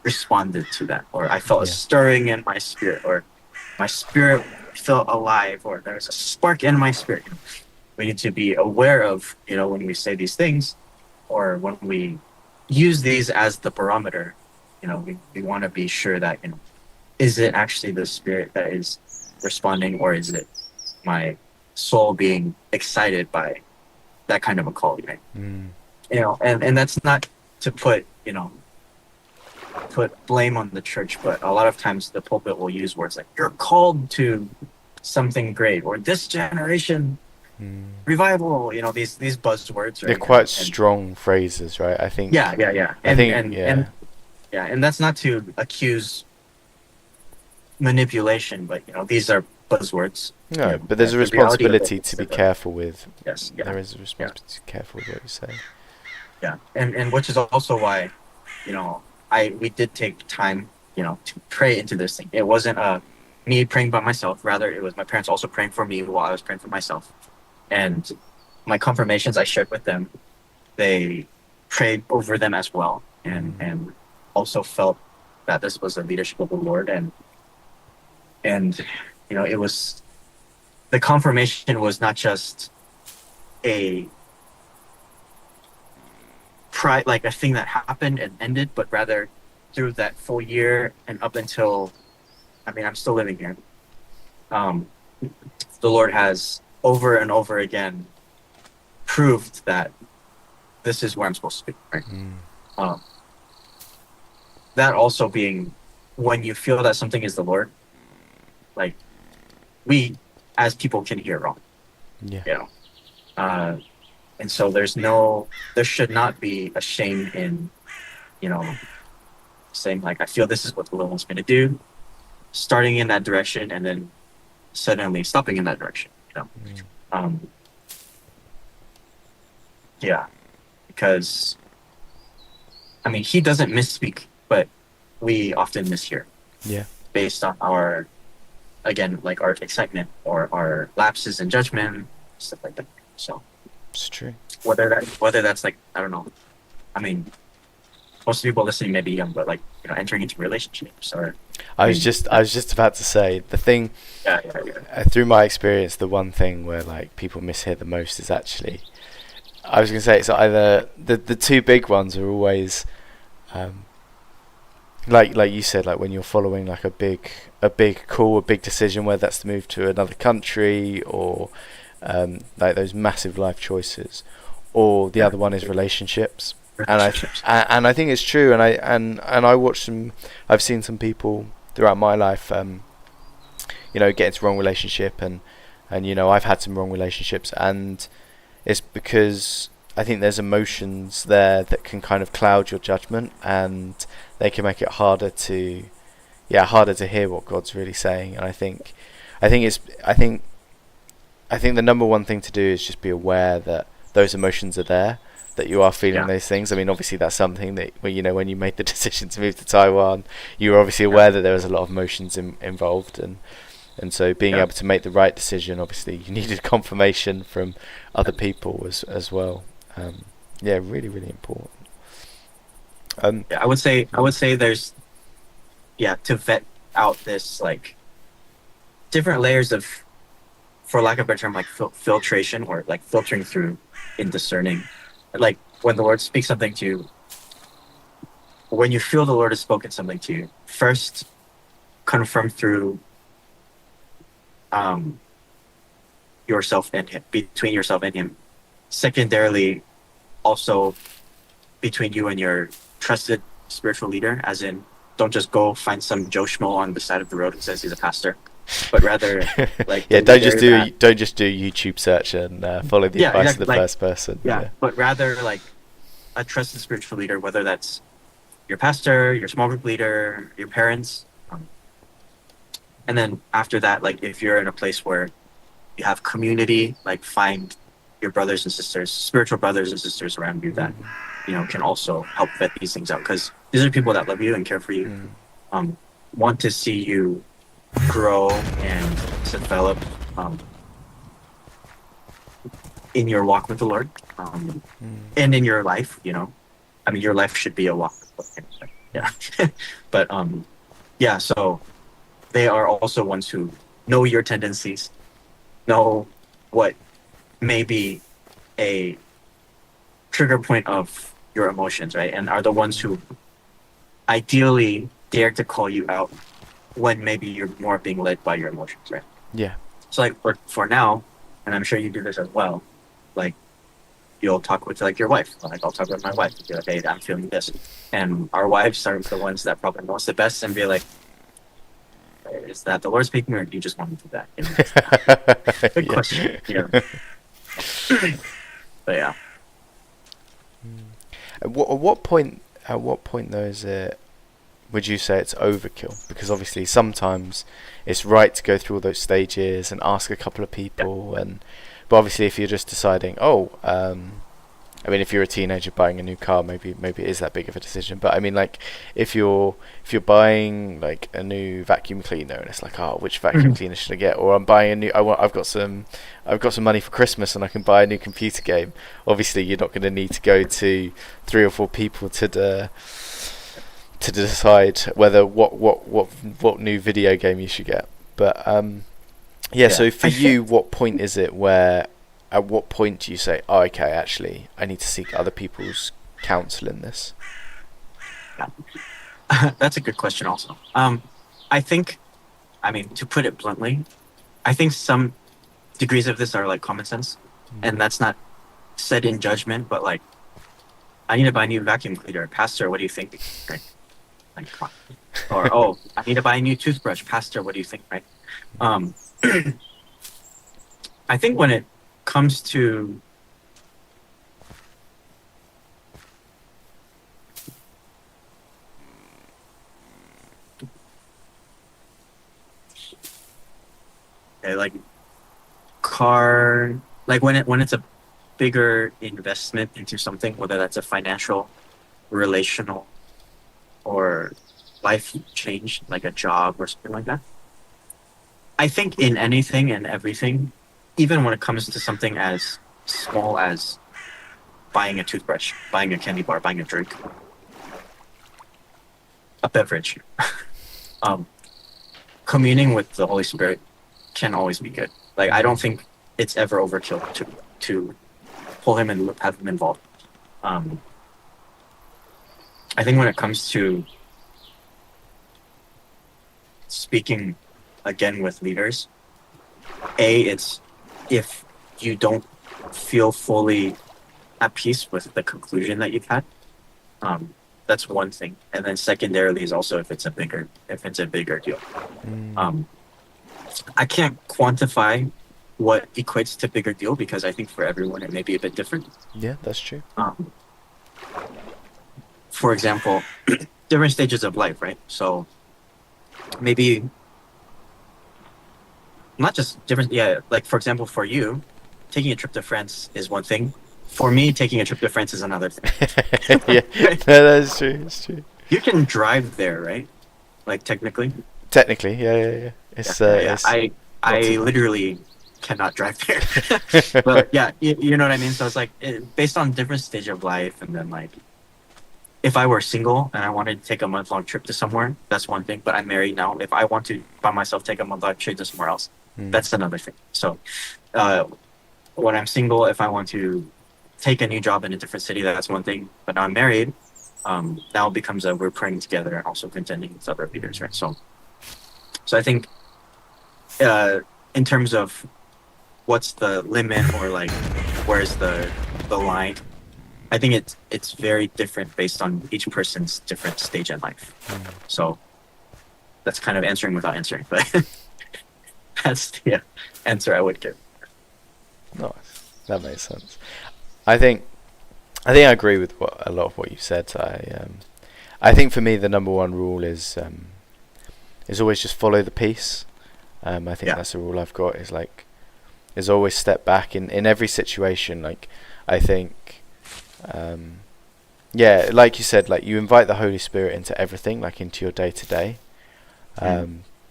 responded to that, or I felt a stirring in my spirit, or my spirit felt alive, or there's a spark in my spirit. We need to be aware of, when we say these things, or when we use these as the barometer, we want to be sure that, is it actually the spirit that is responding, or is it my soul being excited by that kind of a call, right? And that's not to put blame on the church, but a lot of times the pulpit will use words like "you're called to something great" or "this generation revival." These buzzwords. Right? They're quite strong phrases, right? I think. Yeah. And that's not to accuse manipulation, but these are buzzwords. No, but there's a responsibility to be careful with. Yes. Yeah. There is a responsibility to be careful with what you say. Yeah, and which is also why, we did take time, to pray into this thing. It wasn't me praying by myself. Rather, it was my parents also praying for me while I was praying for myself. And my confirmations I shared with them, they prayed over them as well, and also felt that this was the leadership of the Lord, and it was the confirmation was not just a pride like a thing that happened and ended, but rather through that full year and up until, I mean, I'm still living here. Um, the Lord has over and over again proved that this is where I'm supposed to be. Right? Um, that also being when you feel that something is the Lord, like we as people can hear wrong. Yeah. And so there should not be a shame in, saying like, I feel this is what the Lord wants me to do, starting in that direction and then suddenly stopping in that direction, Um, yeah, because, I mean, he doesn't misspeak, but we often mishear. Yeah. Based on our, again, like our excitement or our lapses in judgment, stuff like that. So It's true. whether that's like, I don't know. I mean, most people listening may be young, but like, entering into relationships or. I was just about to say the thing. Yeah. Through my experience, the one thing where like people mishear the most is actually, I was gonna say it's either the two big ones are always, like you said, like when you're following like a big call, a big decision, whether that's to move to another country or like those massive life choices, or the other one is relationships. And I think it's true, and I watch I've seen some people throughout my life, get into wrong relationship, and I've had some wrong relationships, and it's because I think there's emotions there that can kind of cloud your judgment, and they can make it harder to hear what God's really saying. And I think the number one thing to do is just be aware that those emotions are there, that you are feeling those things. I mean, obviously that's something that when you made the decision to move to Taiwan, you were obviously aware that there was a lot of emotions involved, and so being able to make the right decision, obviously you needed confirmation from other people as well. Really, really important. I would say there's to vet out this like different layers of, for lack of a better term, like filtration or like filtering through in discerning. Like when the Lord speaks something to you, when you feel the Lord has spoken something to you, first confirm through yourself and him, between yourself and him. Secondarily, also between you and your trusted spiritual leader, as in don't just go find some Joe Schmo on the side of the road who says he's a pastor, but rather like don't just do YouTube search and follow the advice of the first person. But rather like a trusted spiritual leader, whether that's your pastor, your small group leader, your parents, and then after that, like if you're in a place where you have community, like find your brothers and sisters, spiritual brothers and sisters around you that can also help vet these things out, because these are people that love you and care for you, want to see you grow and develop in your walk with the Lord, and in your life. I mean, your life should be a walk with Him. But so they are also ones who know your tendencies, know what may be a trigger point of your emotions, right? And are the ones who ideally dare to call you out when maybe you're more being led by your emotions, right? Yeah. So like for now, and I'm sure you do this as well, like you'll talk with like your wife. Like I'll talk with my wife and be like, hey, I'm feeling this. And our wives are the ones that probably know us the best and be like, is that the Lord speaking, or do you just want to do that? Good question. But yeah. At what point though is it, would you say it's overkill? Because obviously sometimes it's right to go through all those stages and ask a couple of people, but obviously if you're just deciding, I mean, if you're a teenager buying a new car, maybe it is that big of a decision. But I mean, like, if you're buying like a new vacuum cleaner, and it's like, oh, which vacuum cleaner should I get? Or I'm buying a new. I've got some money for Christmas, and I can buy a new computer game. Obviously, you're not going to need to go to 3 or 4 people to decide whether what new video game you should get. But yeah. So for you, what point is it where? At what point do you say, oh, okay, actually, I need to seek other people's counsel in this? Yeah. That's a good question also. I think, I mean, to put it bluntly, I think some degrees of this are like common sense, and that's not said in judgment, but like, I need to buy a new vacuum cleaner. Pastor, what do you think? Right? Like, come on. Or, oh, I need to buy a new toothbrush. Pastor, what do you think? Right? I think when it comes to like car, like when it's a bigger investment into something, whether that's a financial, relational, or life change, like a job or something like that. I think in anything and everything, even when it comes to something as small as buying a toothbrush, buying a candy bar, buying a drink, a beverage, communing with the Holy Spirit can always be good. Like, I don't think it's ever overkill to pull him and have him involved. I think when it comes to speaking again with leaders, it's if you don't feel fully at peace with the conclusion that you've had, that's one thing. And then secondarily is also if it's a bigger deal. I can't quantify what equates to bigger deal because I think for everyone it may be a bit different. Yeah, that's true. For example, different stages of life, right? So maybe not just different, yeah, like for example, for you, taking a trip to France is one thing. For me, taking a trip to France is another thing. Yeah, no, that's true. It's true. You can drive there, right? Like technically. Technically, yeah. It's I literally cannot drive there. But yeah, you know what I mean. So it's like based on different stage of life, and then like if I were single and I wanted to take a month-long trip to somewhere, that's one thing. But I'm married now. If I want to by myself take a month-long trip to somewhere else, that's another thing. So when I'm single, if I want to take a new job in a different city, that's one thing. But now I'm married, now it becomes we're praying together and also contending with other leaders, right? So I think in terms of what's the limit or like where's the line, I think it's very different based on each person's different stage in life. So that's kind of answering without answering, but that's the answer I would give. Nice. That makes sense. I think I agree with a lot of what you said. I think for me the number one rule is always just follow the peace. I think that's a rule I've got. Is always step back in every situation. Like I think, like you said, like you invite the Holy Spirit into everything, like into your day to day.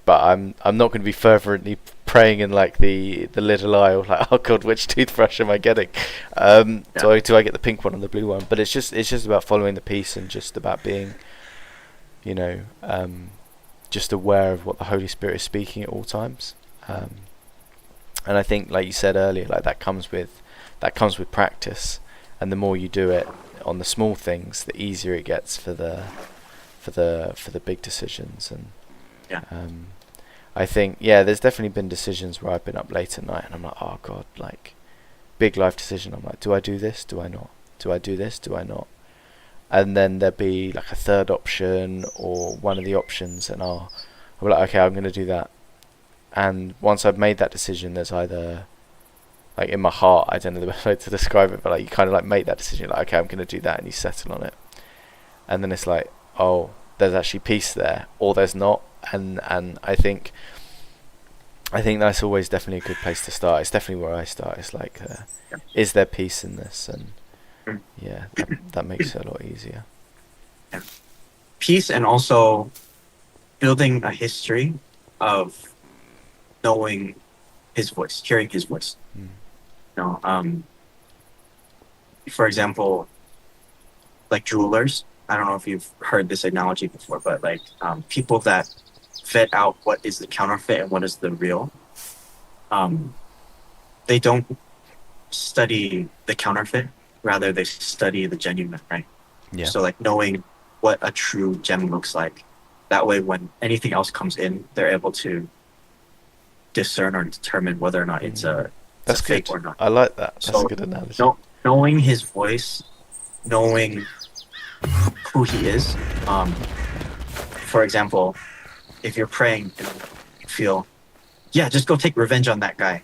But I'm not going to be fervently praying in like the little aisle, like, oh God, which toothbrush am I getting? Do I get the pink one or the blue one? But it's just about following the peace and just about being, just aware of what the Holy Spirit is speaking at all times. And I think, like you said earlier, like that comes with practice, and the more you do it on the small things, the easier it gets for the big decisions. And I think there's definitely been decisions where I've been up late at night and I'm like, oh God, like big life decision. I'm like, do I do this? Do I not? Do I do this? Do I not? And then there'd be like a third option or one of the options, and I'll be like, okay, I'm going to do that. And once I've made that decision, there's either, like in my heart, I don't know the best way to describe it, but like you kind of like make that decision, like, okay, I'm going to do that, and you settle on it. And then it's like, oh, there's actually peace there, or there's not. And I think that's always definitely a good place to start. It's definitely where I start. It's like, is there peace in this? Mm. Yeah, that makes it a lot easier. Yeah. Peace, and also building a history of knowing his voice, hearing his voice. Mm. You know, for example, like jewelers. I don't know if you've heard this analogy before, but like people that vet out what is the counterfeit and what is the real, um, they don't study the counterfeit, rather they study the genuine, right? Yeah. So like knowing what a true gem looks like. That way, when anything else comes in, they're able to discern or determine whether or not it's a That's fake good. or not. I like that. That's a So, good analogy. knowing his voice, knowing who he is. For example, if you're praying and you feel, yeah, just go take revenge on that guy.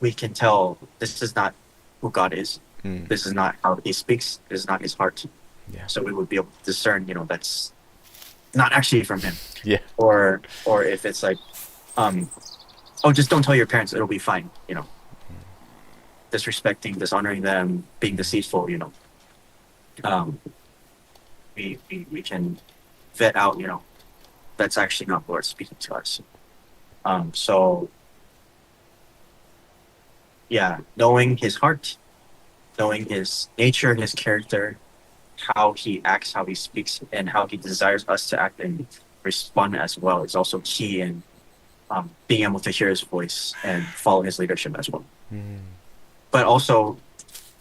We can tell this is not who God is. Mm. This is not how he speaks. This is not his heart. Yeah. So we would be able to discern, that's not actually from him. Yeah. Or if it's like, oh, just don't tell your parents. It'll be fine. Disrespecting, dishonoring them, being deceitful. Um, we can vet out. That's actually not Lord speaking to us. So yeah, knowing his heart, knowing his nature, his character, how he acts, how he speaks, and how he desires us to act and respond as well is also key in being able to hear his voice and follow his leadership as well. Mm. But also,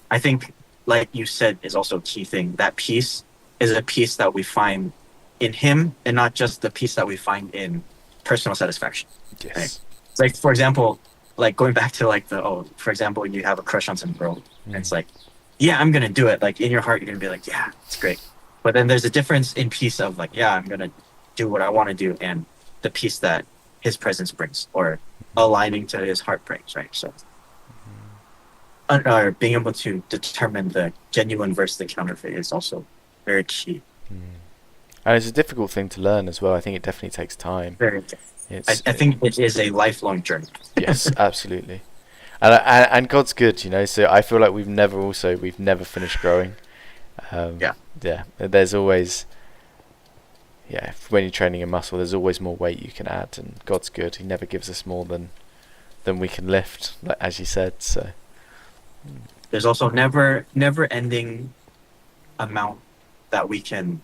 I think, like you said, is also a key thing. That peace is a peace that we find in him, and not just the peace that we find in personal satisfaction. Yes. Right? Like, for example, like going back to like for example, you have a crush on some girl, and it's like, yeah, I'm gonna do it. Like in your heart, you're gonna be like, yeah, it's great. But then there's a difference in peace of like, yeah, I'm gonna do what I want to do, and the peace that his presence brings, or aligning to his heart brings, right? So, or being able to determine the genuine versus the counterfeit is also very key. And it's a difficult thing to learn as well. I think it definitely takes time. Very. It's I think it is a lifelong journey. yes, absolutely. And God's good, So I feel like we've never finished growing. Yeah. Yeah. There's always, when you're training a muscle, there's always more weight you can add, and God's good. He never gives us more than we can lift, like as you said. So There's also never ending amount that we can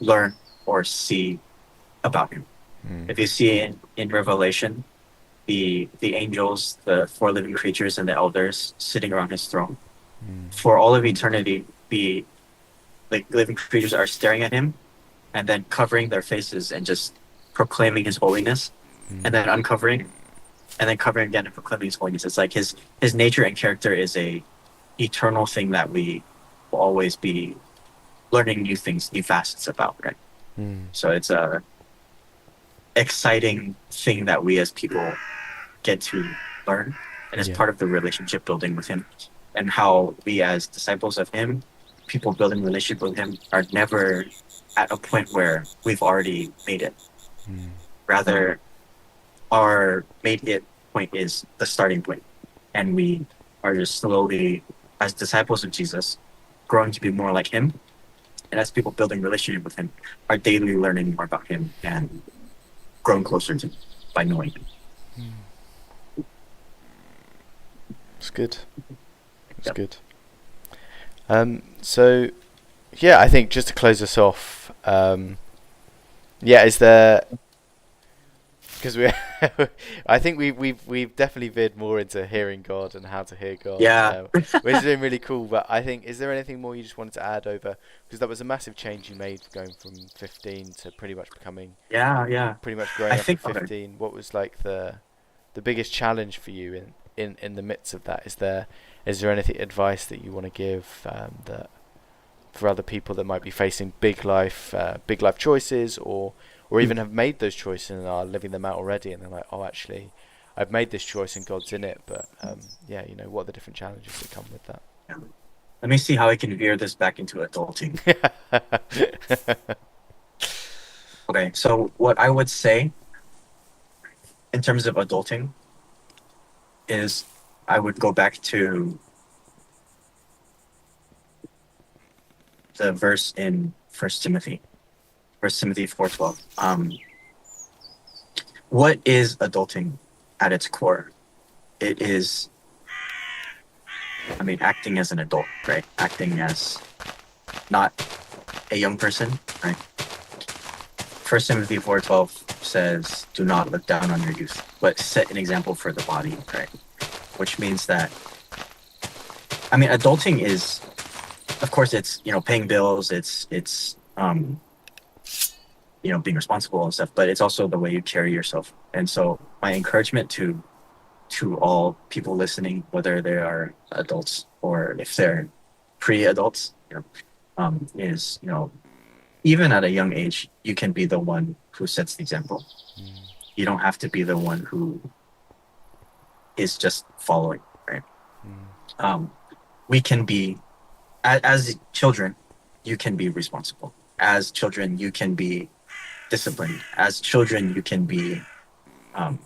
learn or see about him. If you see in Revelation, the angels, the four living creatures, and the elders sitting around his throne, for all of eternity, the living creatures are staring at him, and then covering their faces and just proclaiming his holiness, and then uncovering, and then covering again and proclaiming his holiness. It's like his nature and character is a eternal thing that we will always be learning new things, new facets about, right? So it's a exciting thing that we as people get to learn, and as part of the relationship building with him, and how we as disciples of him, people building relationship with him, are never at a point where we've already made it. Rather, our made it point is the starting point, and we are just slowly, as disciples of Jesus, growing to be more like him, and as people building relationship with him, are daily learning more about him and growing closer to him by knowing him. It's good. It's Yep. good. So, yeah, I think just to close us off, is there? Because I think we've definitely veered more into hearing God and how to hear God. Yeah. Which has been really cool. But I think, is there anything more you just wanted to add over? Because that was a massive change you made, going from 15 to pretty much becoming. Yeah. Pretty much growing I up think at 15. What was like the biggest challenge for you in the midst of that? Is there anything advice that you want to give that for other people that might be facing big life choices, or even have made those choices and are living them out already, and they're like, oh, actually, I've made this choice and God's in it, but what are the different challenges that come with that? Let me see how I can veer this back into adulting. Okay, so what I would say in terms of adulting is I would go back to the verse in First Timothy 4:12. What is adulting at its core? It is, I mean, acting as an adult, right? Acting as not a young person, right? First Timothy 4:12 says, "Do not look down on your youth, but set an example for the body," right? Which means that, I mean, adulting is, of course, it's, you know, paying bills, it's you know, being responsible and stuff, but it's also the way you carry yourself. And so my encouragement to all people listening, whether they are adults or if they're pre-adults, you know, is, you know, even at a young age, you can be the one who sets the example. You don't have to be the one who is just following, right? We can be, as children, you can be responsible. As children, you can be disciplined. As children, you can be an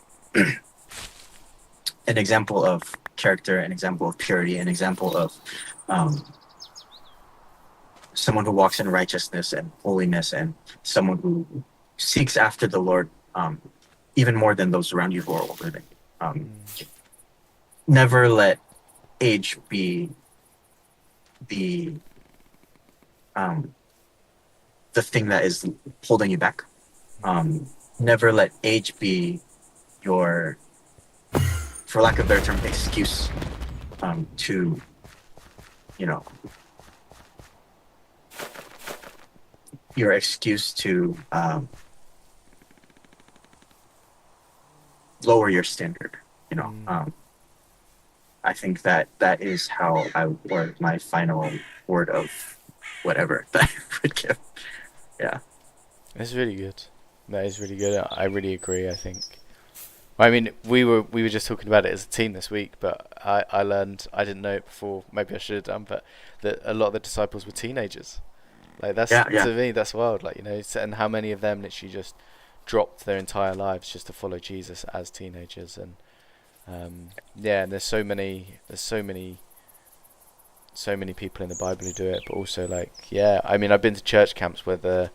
example of character, an example of purity, an example of someone who walks in righteousness and holiness, and someone who seeks after the Lord even more than those around you who are older than you. Never let age be the thing that is holding you back. Never let age be your, for lack of a better term, excuse to, you know, your excuse to lower your standard. You know, I think that is how I would word my final word of whatever that I would give. Yeah. It's really good. That is really good. I really agree. I think. I mean, we were just talking about it as a team this week, but I learned, I didn't know it before. Maybe I should have done, but that a lot of the disciples were teenagers. Like that's to me, that's wild. Like, you know, and how many of them literally just dropped their entire lives just to follow Jesus as teenagers, and yeah, and there's so many people in the Bible who do it, but also like, yeah, I mean, I've been to church camps where the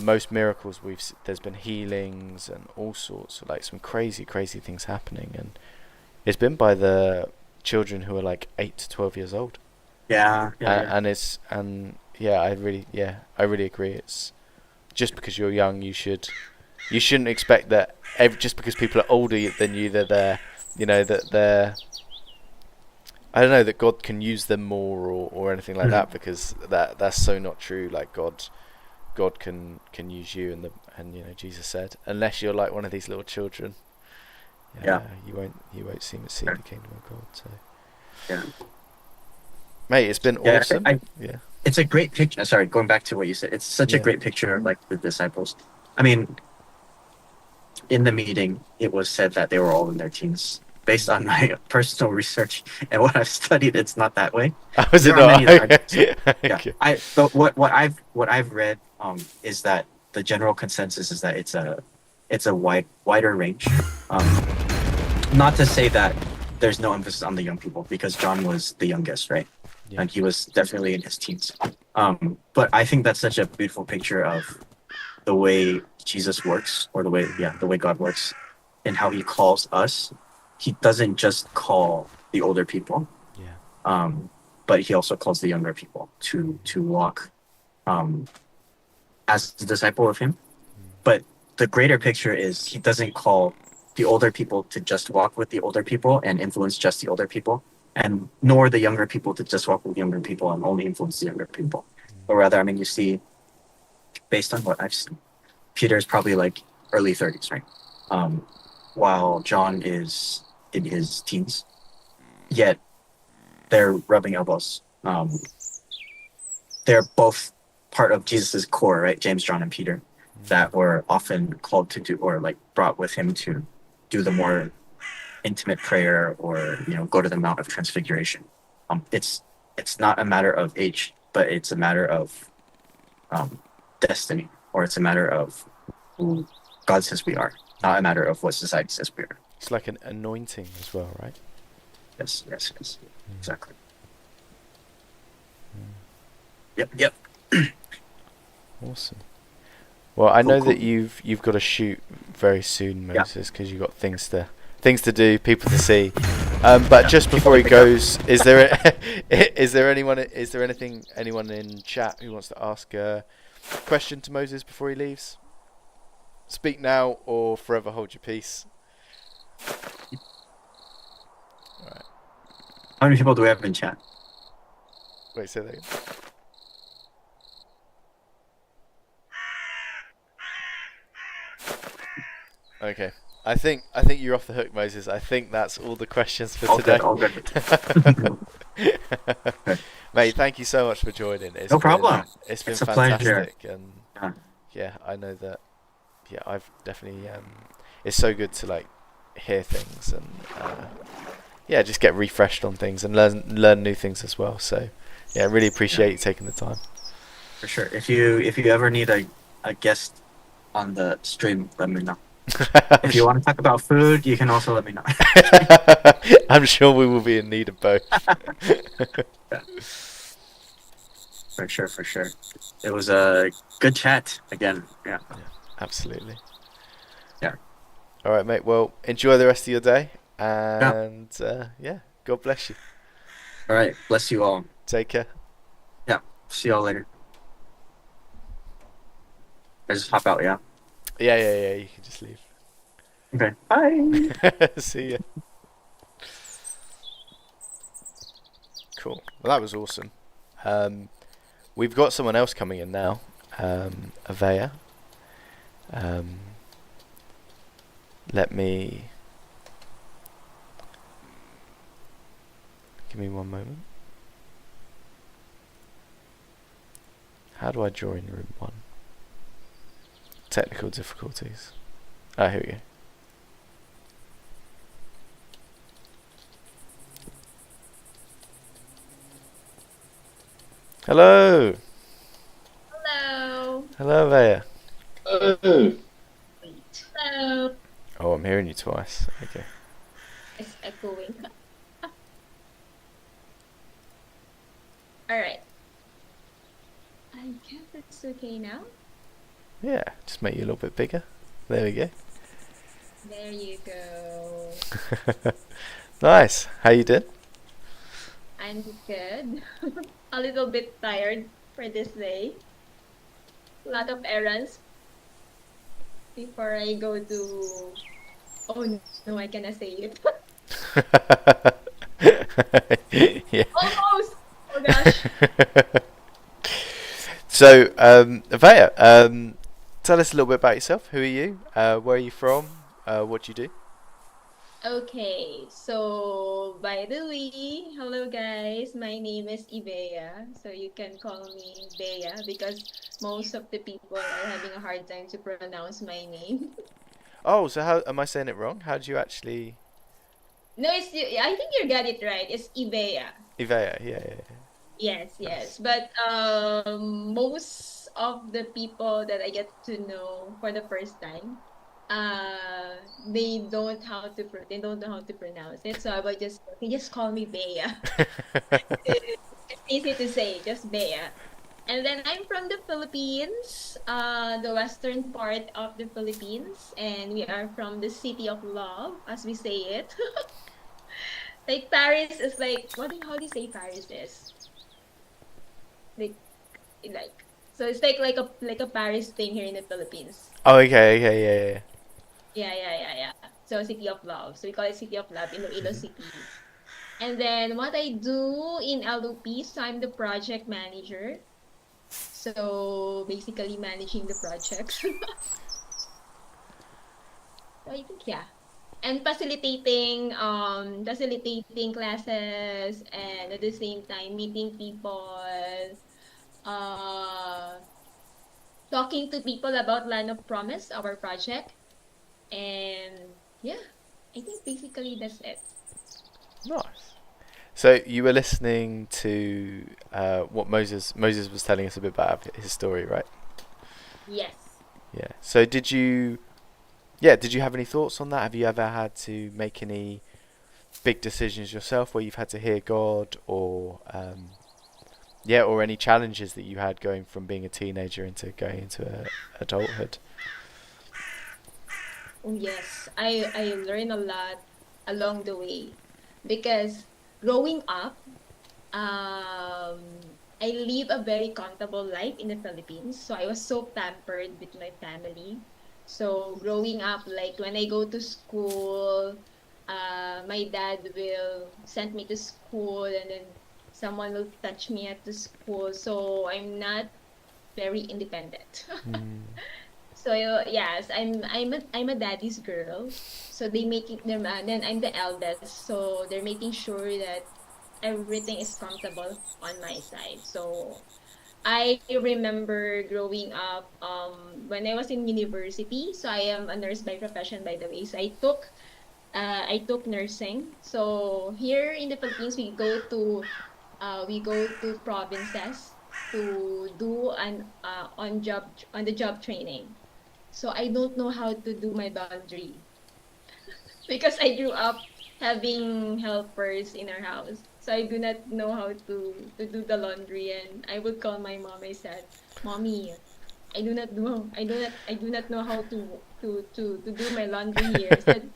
most miracles there's been healings and all sorts of like some crazy things happening, and it's been by the children who are like 8 to 12 years old. Yeah. I really agree. It's just because you're young, you shouldn't expect that just because people are older than you, that they're, you know, that they're, I don't know, that God can use them more or anything like that, because that's so not true. Like God can use you, and you know, Jesus said, unless you're like one of these little children, you won't see the kingdom of God. So yeah, mate, it's been awesome. It's a great picture. Sorry, going back to what you said, it's such a great picture of like the disciples. I mean, in the meeting, it was said that they were all in their teens. Based on my personal research and what I've studied, it's not that way. Was it not? Yeah. But what I've read is that the general consensus is that it's a wider range. Not to say that there's no emphasis on the young people, because John was the youngest, right? Yeah. And he was definitely in his teens. But I think that's such a beautiful picture of the way Jesus works, or the way God works, and how he calls us. He doesn't just call the older people, but he also calls the younger people to walk as the disciple of him. But the greater picture is, he doesn't call the older people to just walk with the older people and influence just the older people, and nor the younger people to just walk with the younger people and only influence the younger people. But rather, I mean, you see, based on what I've seen, Peter is probably like early 30s, right? While John is in his teens, yet they're rubbing elbows. They're both part of Jesus's core, right? James, John, and Peter, that were often called to do, or like brought with him to do the more intimate prayer, or, you know, go to the Mount of Transfiguration. It's not a matter of age, but it's a matter of destiny, or it's a matter of who God says we are, not a matter of what society says we are. It's like an anointing as well, right? Yes, exactly. Yep. Awesome. Well, I know Cool. that you've got to shoot very soon, Yeah. Moses, because you've got things to do, people to see. But Yeah. just People before to he pick up. goes, is there anyone in chat who wants to ask a question to Moses before he leaves? Speak now or forever hold your peace. Right. How many people do we have in chat? Wait, say that again. Okay. I think you're off the hook, Moses. I think that's all the questions for All today. good. All good. Okay. Mate, thank you so much for joining. No problem. It's been It's a pleasure. fantastic, and Yeah. yeah, I know that. Yeah, I've definitely. It's so good to like hear things and yeah, just get refreshed on things and learn new things as well. So yeah, I really appreciate you taking the time. For sure. If you ever need a guest on the stream, let me know. If you want to talk about food, you can also let me know. I'm sure we will be in need of both. For sure. It was a good chat again. Yeah. Absolutely. Yeah. All right, mate. Well, enjoy the rest of your day, and yeah, God bless you. All right. Bless you all. Take care. Yeah. See y'all later. I just hop out. Yeah. Yeah. You can just leave. Okay. Bye. See ya. Cool. Well, that was awesome. We've got someone else coming in now. Avea. Let me. Give me one moment. How do I join room 1? Technical difficulties. Ah, here we go. Hello. Hello. Hello, Avea. Wait. Hello. Oh, I'm hearing you twice. Okay. It's echoing. Alright. I guess it's okay now. Yeah, just make you a little bit bigger. There we go. There you go. Nice. How you doing? I'm good. A little bit tired for this day. A lot of errands before I go to. Oh no, I cannot say it. Yeah. Almost. Oh gosh. So, Avea, tell us a little bit about yourself. Who are you? Where are you from? What do you do? Okay, so by the way, hello guys, my name is Ibea, so you can call me Bea because most of the people are having a hard time to pronounce my name. Oh, so how am I saying it wrong? How do you actually? No, I think you got it right. It's Ibea. Ivea, yeah. Yes, Nice. but most of the people that I get to know for the first time, uh, they don't know how to pronounce it. So I will just okay, just call me Bea. It's easy to say, just Bea. And then I'm from the Philippines, the western part of the Philippines, and we are from the city of love, as we say it. Like Paris is like how do you say Paris is? Like like so it's like a Paris thing here in the Philippines. Oh, okay, yeah. Yeah. So city of love. So we call it city of love, Iloilo Mhm. City. And then what I do in LOP, so I'm the project manager. So basically managing the projects. So I think yeah. And facilitating classes and at the same time meeting people, uh talking to people about Land of Promise, our project. And yeah, I think basically that's it. Nice. So you were listening to what Moses was telling us a bit about his story, right? Yes. Yeah. So did you have any thoughts on that? Have you ever had to make any big decisions yourself where you've had to hear God or yeah, or any challenges that you had going from being a teenager into going into adulthood. Oh yes, I learned a lot along the way because growing up, um, I live a very comfortable life in the Philippines. So I was so pampered with my family. So growing up, like when I go to school, my dad will send me to school, and then someone will touch me at the school. So I'm not very independent. Mm. So yes, I'm a daddy's girl. So they making them, then I'm the eldest. So they're making sure that everything is comfortable on my side. So I remember growing up when I was in university. So I am a nurse by profession, by the way. So I took nursing. So here in the Philippines we go to provinces to do an on the job training. So I don't know how to do my laundry because I grew up having helpers in our house. So I do not know how to do the laundry, and I would call my mom. I said, "Mommy, I do not know how to do my laundry here." I said,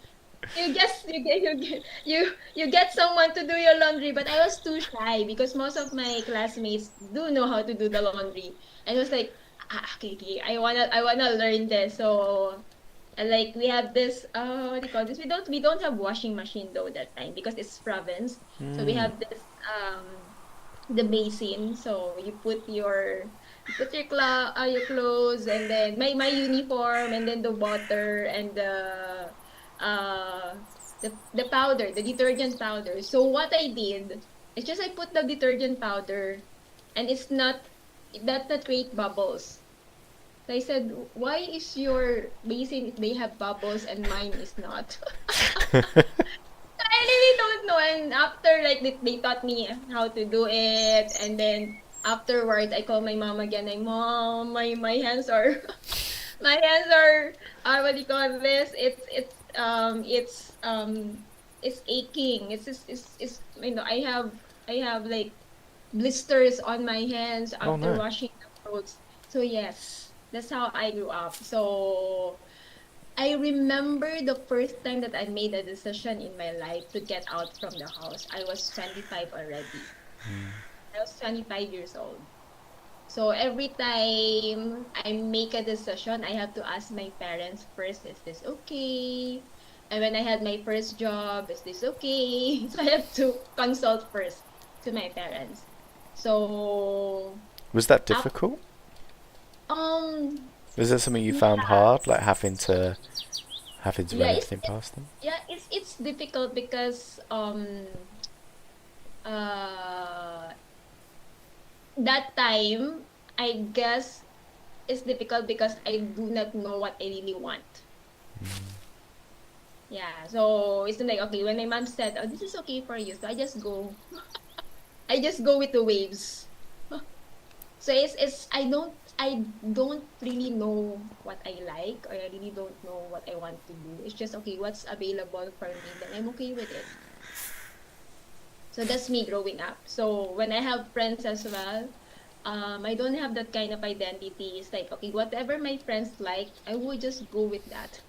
you get someone to do your laundry, but I was too shy because most of my classmates do know how to do the laundry, and it was like, okay, okay, I wanna learn this. So like we have this, what do you call this? We don't have washing machine though that time because it's province. So we Mm. have this the basin. So you put your clothes, and then my uniform, and then the water, and uh the powder, the detergent powder. So what I did is just I put the detergent powder, and it's not that that create bubbles. So I said, why is your basin, they have bubbles and mine is not? I really don't know. And after, like, they taught me how to do it. And then afterwards, I call my mom again. Like, Mom, my hands are, my hands are, what do you call this? It's aching. I have like blisters on my hands Oh after no. washing the clothes. So yes, that's how I grew up. So I remember the first time that I made a decision in my life to get out from the house. I was 25 already. I was 25 years old. So every time I make a decision, I have to ask my parents first, is this okay? And when I had my first job, is this okay? So I have to consult first to my parents. So Was that up difficult? um Was that something you found yeah, hard, like having to run yeah, it's everything past them? yeah, it's difficult because uh that time, I guess, it's difficult because I do not know what I really want. Yeah, so it's like, okay, when my mom said, "Oh, this is okay for you," so I just go with the waves. So I don't really know what I like, or I really don't know what I want to do. It's just, okay, what's available for me, then I'm okay with it. So that's me growing up. So when I have friends as well, I don't have that kind of identity. It's like, okay, whatever my friends like, I will just go with that.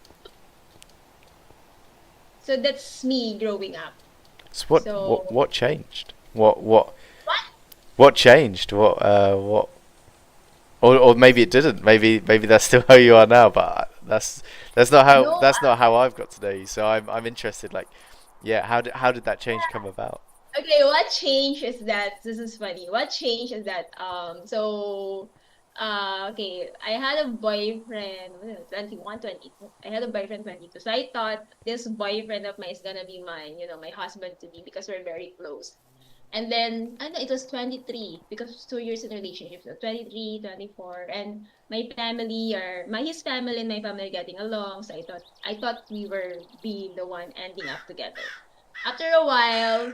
So that's me growing up. So So what changed? What what? what changed? What? Or maybe it didn't. Maybe that's still how you are now. But No, that's not how I've got to know you. So I'm interested. Like, yeah, how did that change come about? okay, what changed is that this is funny. What changed is that okay, I had a boyfriend, 21, 22. I had a boyfriend 22. So I thought this boyfriend of mine is gonna be my husband to be because we're very close. And then I know it was 23 because it's 2 years in a relationship. So 23, 24, and my family are my his family and my family are getting along. So I thought we were being the one ending up together. After a while,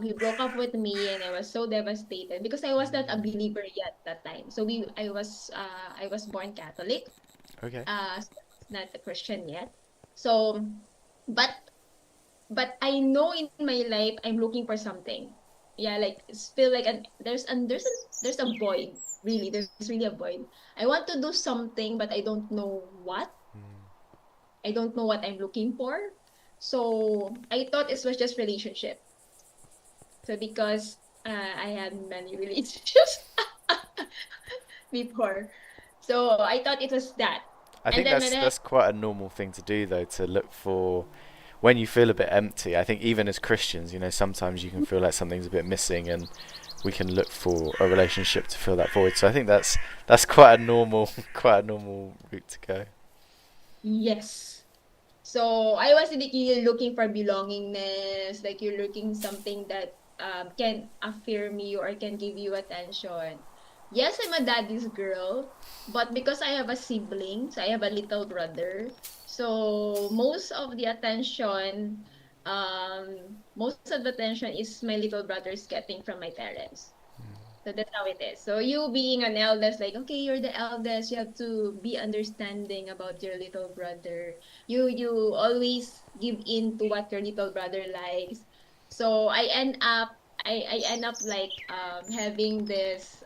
he broke up with me, and I was so devastated because I was not a believer yet that time. So I was born Catholic, Okay. so I was not a Christian yet. So, but but I know in my life I'm looking for something. yeah, like it's feel like there's a void. Really, there's really a void. I want to do something, but I don't know what. I don't know what I'm looking for. So I thought it was just relationship. So because I had many relationships before, so I thought it was that. I And think then when I that's quite a normal thing to do though, to look for when you feel a bit empty. I think even as Christians, sometimes you can feel like something's a bit missing, and we can look for a relationship to fill that void. So I think that's quite a normal quite a normal route to go. yes. So I was really looking for belongingness, like you're looking something that can affirm you or can give you attention. Yes, I'm a daddy's girl, but because I have a sibling, so I have a little brother, so most of the attention is my little brother's getting from my parents. So that's how it is. So you being an eldest, like, okay, you're the eldest, you have to be understanding about your little brother. You always give in to what your little brother likes. So I end up like having this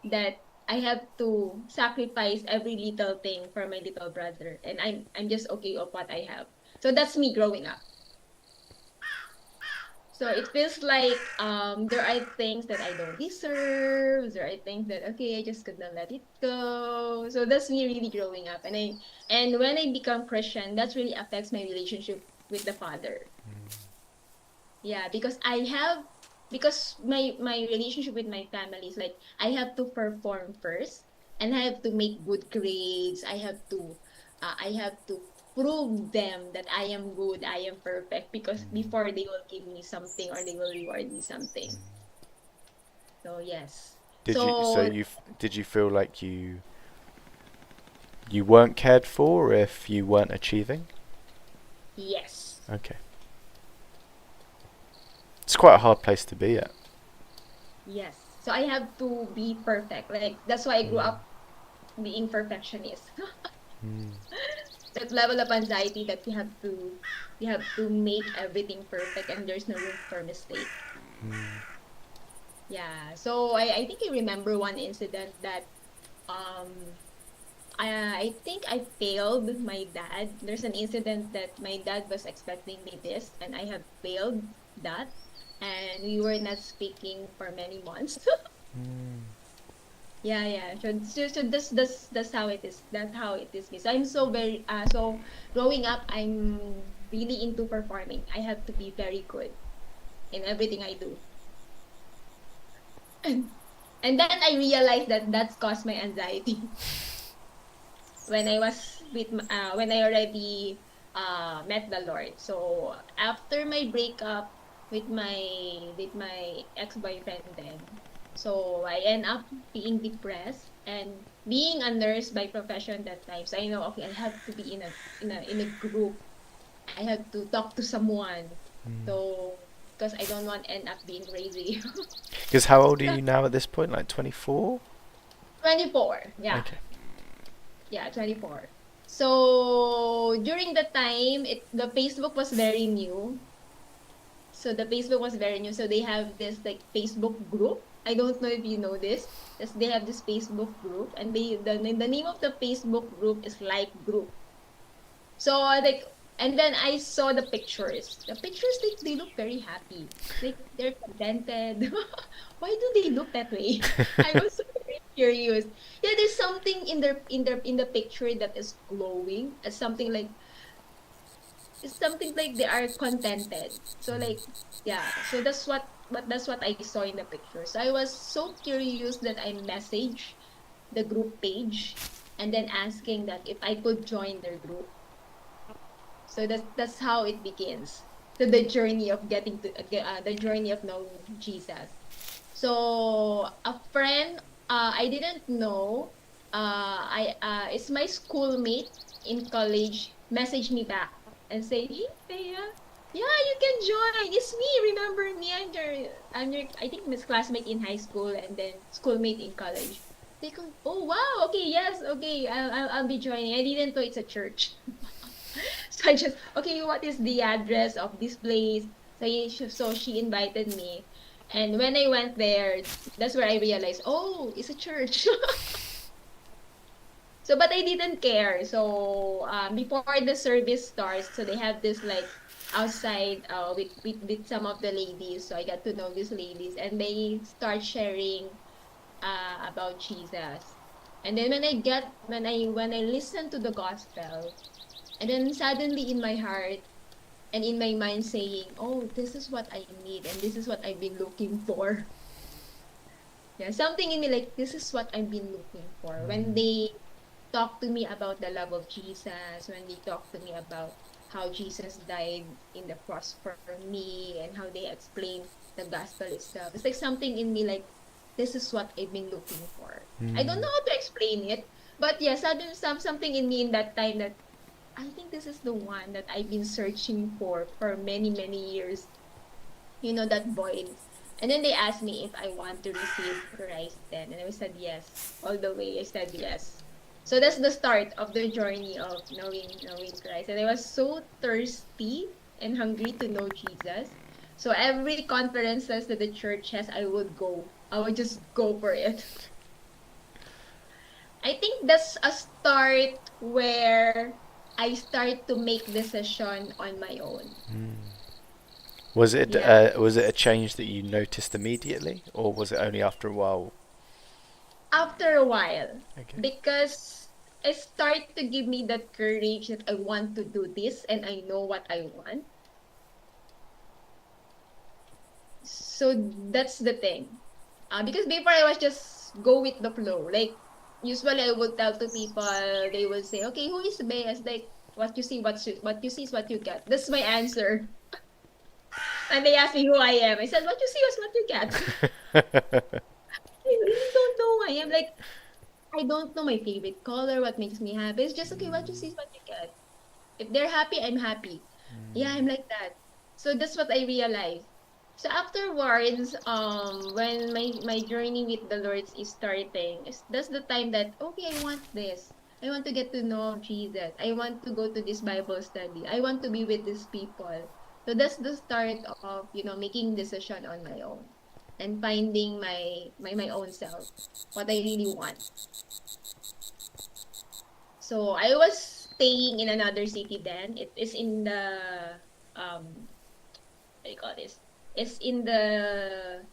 that I have to sacrifice every little thing for my little brother. And I'm just okay of what I have. So that's me growing up. So it feels like there are things that I don't deserve. There are things that okay, I just couldn't let it go. So that's me really growing up. And when I become Christian, that really affects my relationship with the Father. Yeah, because my relationship with my family is like I have to perform first and I have to make good grades. I have to prove them that I am good, I am perfect because before they will give me something or they will reward me something. So yes. So Did you feel like you weren't cared for if you weren't achieving? yes. Okay. It's quite a hard place to be at. Yes. So I have to be perfect. Like that's why I grew up being perfectionist. That level of anxiety that you have to make everything perfect and there's no room for mistake. Yeah. So I think I remember one incident that um I think I failed my dad. There's an incident that my dad was expecting me this and I have failed that and we were not speaking for many months. Yeah, yeah. So that's how it is. That's how it is. So I'm so very so growing up, I'm really into performing. I have to be very good in everything I do. And then I realized that that's caused my anxiety when I was when I already met the Lord. So after my breakup with my ex-boyfriend then, so I end up being depressed and being a nurse by profession that time. So I know okay, I have to be in a group. I have to talk to someone. So because I don't want to end up being crazy. Because how old are you now at this point? Like 24? 24. Yeah. Okay. Yeah, 24. So during the time, the Facebook was very new. So the Facebook was very new. So they have this like Facebook group. I don't know if you know this. They have this Facebook group, and the name of the Facebook group is Like Group. So like, and then I saw the pictures. The pictures they look very happy. Like they're contented. Why do they look that way? I was so very curious. Yeah, there's something in the picture that is glowing. It's something like they are contented. So like yeah, so that's what I saw in the picture. So I was so curious that I messaged the group page and then asking that if I could join their group. So that's how it begins. So the journey of getting to the journey of knowing Jesus. So a friend I didn't know I it's my schoolmate in college messaged me back and say, "Hey Thea, yeah, you can join. It's me. Remember me? I'm your I think Miss classmate in high school and then schoolmate in college." They go, "Oh wow, okay, yes, okay, I'll be joining." I didn't know it's a church. So I just, okay, what is the address of this place? So she invited me, and when I went there, that's where I realized, oh, it's a church. So, but I didn't care. So, before the service starts, so they have this like outside with some of the ladies. So I got to know these ladies, and they start sharing about Jesus. And then when I listen to the gospel, and then suddenly in my heart and in my mind saying, "Oh, this is what I need, and this is what I've been looking for." Yeah, something in me like this is what I've been looking for. When they talk to me about the love of Jesus, when they talk to me about how Jesus died in the cross for me and how they explain the gospel itself. It's like something in me like this is what I've been looking for. I don't know how to explain it, but yeah, suddenly something in me in that time that I think this is the one that I've been searching for many many years. You know that void. And then they asked me if I want to receive Christ then, and I said yes. All the way I said yes. So that's the start of the journey of knowing Christ. And I was so thirsty and hungry to know Jesus. So every conferences that the church has, I would go. I would just go for it. I think that's a start where I start to make decision on my own. Yeah. Was it a change that you noticed immediately, or was it only after a while? After a while, Okay. because it started to give me that courage that I want to do this and I know what I want. So that's the thing. Because before I was just go with the flow. Like usually I would tell to people, they would say, "Okay, who is Bea?" Like what you see, what you see is what you get. That's my answer. And they asked me who I am. I said, "What you see is what you get." I really don't know who I am. Like I don't know my favorite color, what makes me happy. It's just okay, what you see is what you get. If they're happy, I'm happy. Yeah, I'm like that. So that's what I realized. So afterwards, when my journey with the Lord is starting, that's the time that okay, I want this. I want to get to know Jesus. I want to go to this Bible study. I want to be with these people. So that's the start of making decision on my own and finding my own self, what I really want. So I was staying in another city then. It is in the what do you call this? It's in the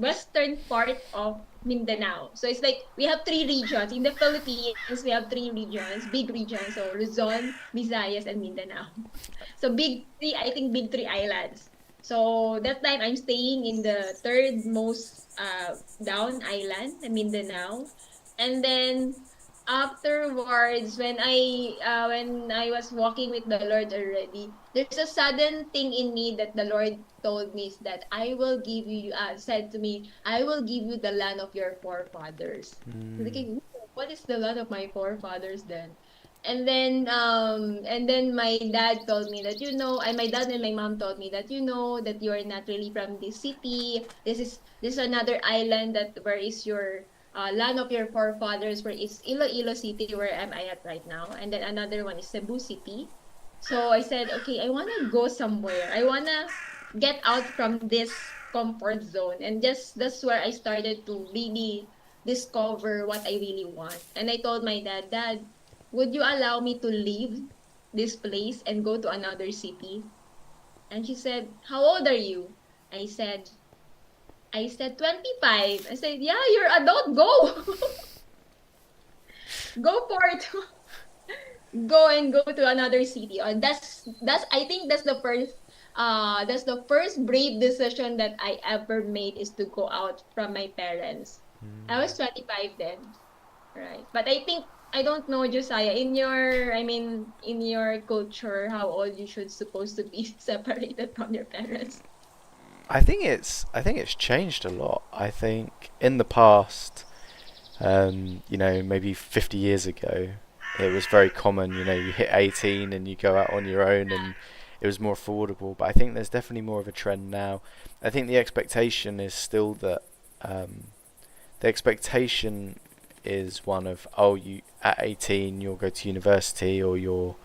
western part of Mindanao. So it's like we have three regions. In the Philippines, we have three regions, big regions. So Luzon, Visayas, and Mindanao. So big three, I think big three islands. So that time I'm staying in the third most down island, the Mindanao. And then afterwards when I was walking with the Lord already, there's a sudden thing in me that the Lord told me is that I will give you said to me, I will give you the land of your forefathers. Thinking, what is the land of my forefathers then? And then my dad told me that and my dad and my mom told me that that you are not really from this city. This is another island that where is your land of your forefathers, where is Iloilo City, where am I at right now, and then another one is Cebu City. So I said, okay, I wanna go somewhere. I wanna get out from this comfort zone, and just that's where I started to really discover what I really want. And I told my dad, Dad, would you allow me to leave this place and go to another city? And she said, how old are you? I said, I said 25. I said, yeah, you're adult. Go. Go for it. Go and go to another city. That's I think that's the first brave decision that I ever made, is to go out from my parents. I was 25 then. Right. But I don't know, Josiah, in your culture, how old you should supposed to be separated from your parents. I think it's changed a lot. I think in the past, maybe 50 years ago, it was very common. You hit 18 and you go out on your own, and it was more affordable. But I think there's definitely more of a trend now. I think the expectation is still that the expectation is one of, oh, you at 18 you'll go to university, or you'll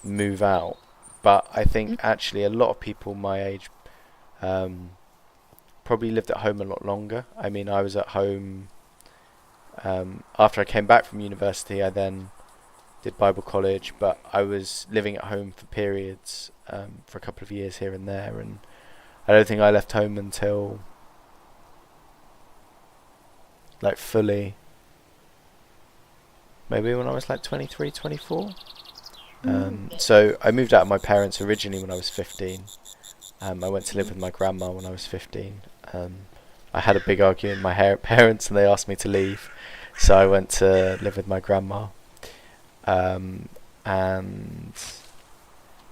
move out. but I think actually a lot of people my age probably lived at home a lot longer. I mean, I was at home after I came back from university. I then did Bible college, but I was living at home for periods for a couple of years here and there, and I don't think I left home until like fully maybe when I was like 23, 24. So I moved out of my parents originally when I was 15. I went to live with my grandma when I was 15. I had a big argument with my parents and they asked me to leave, so I went to live with my grandma. And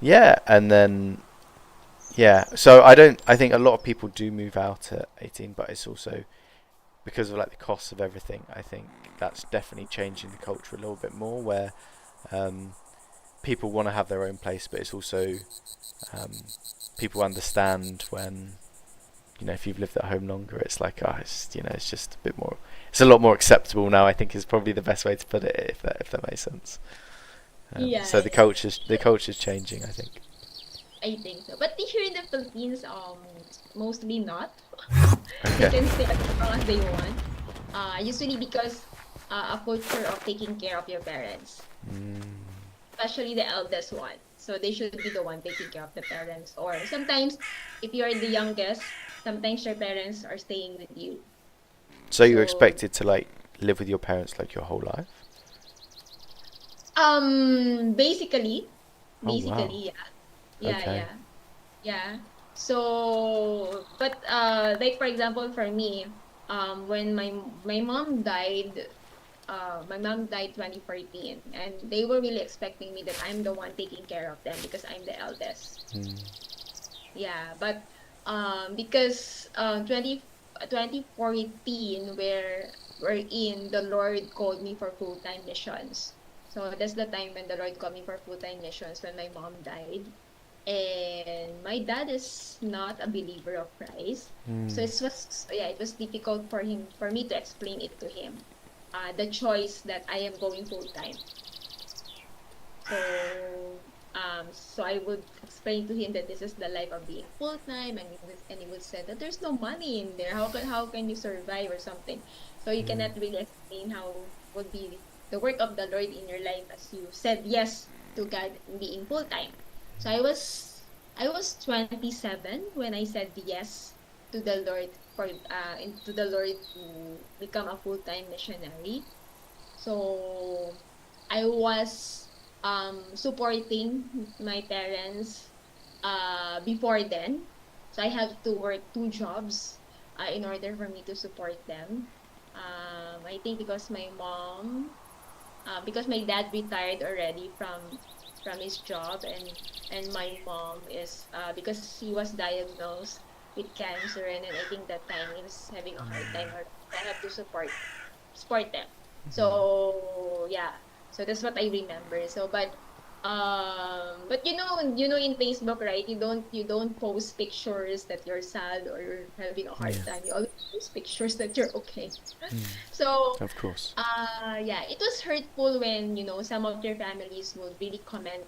yeah, and then so I think a lot of people do move out at 18, but it's also because of like the cost of everything. I think that's definitely changing the culture a little bit more, where people want to have their own place, but it's also people understand when, you know, if you've lived at home longer, it's like, it's just a bit more, it's a lot more acceptable now, I think, is probably the best way to put it, if that makes sense. So the culture's changing, I think. I think so. But here in the Philippines, mostly not. They Okay. can stay as long as they want. Usually because a culture of taking care of your parents, especially the eldest one. So they should be the one taking care of the parents. Or sometimes, if you are the youngest, sometimes your parents are staying with you. So you're So expected to like live with your parents like your whole life? basically, Oh wow. basically, yeah, yeah, Okay. yeah. Yeah. So, but like for example, for me, when my mom died, my mom died 2014, and they were really expecting me that I'm the one taking care of them because I'm the eldest. Yeah, but because 2014, where in the Lord called me for full-time missions. So that's the time when the Lord called me for full-time missions when my mom died. And my dad is not a believer of Christ. So it was difficult for me to explain it to him. The choice that I am going full time. So I would explain to him that this is the life of being full time, and he would say that there's no money in there. How can you survive or something? So you cannot really explain how would be the work of the Lord in your life as you said yes to God being full time. So I was 27 when I said yes to the Lord to the Lord to become a full time missionary. So I was supporting my parents before then. So I have to work two jobs in order for me to support them. I think because my dad retired already from his job, and my mom is because he was diagnosed with cancer, and then I think that time he was having a hard time, or I have to support them. So yeah, so that's what I remember. So but in Facebook, right? You don't post pictures that you're sad or you're having a hard Yeah. time. You always post pictures that you're okay. So Of course. yeah, it was hurtful when, some of your families would really comment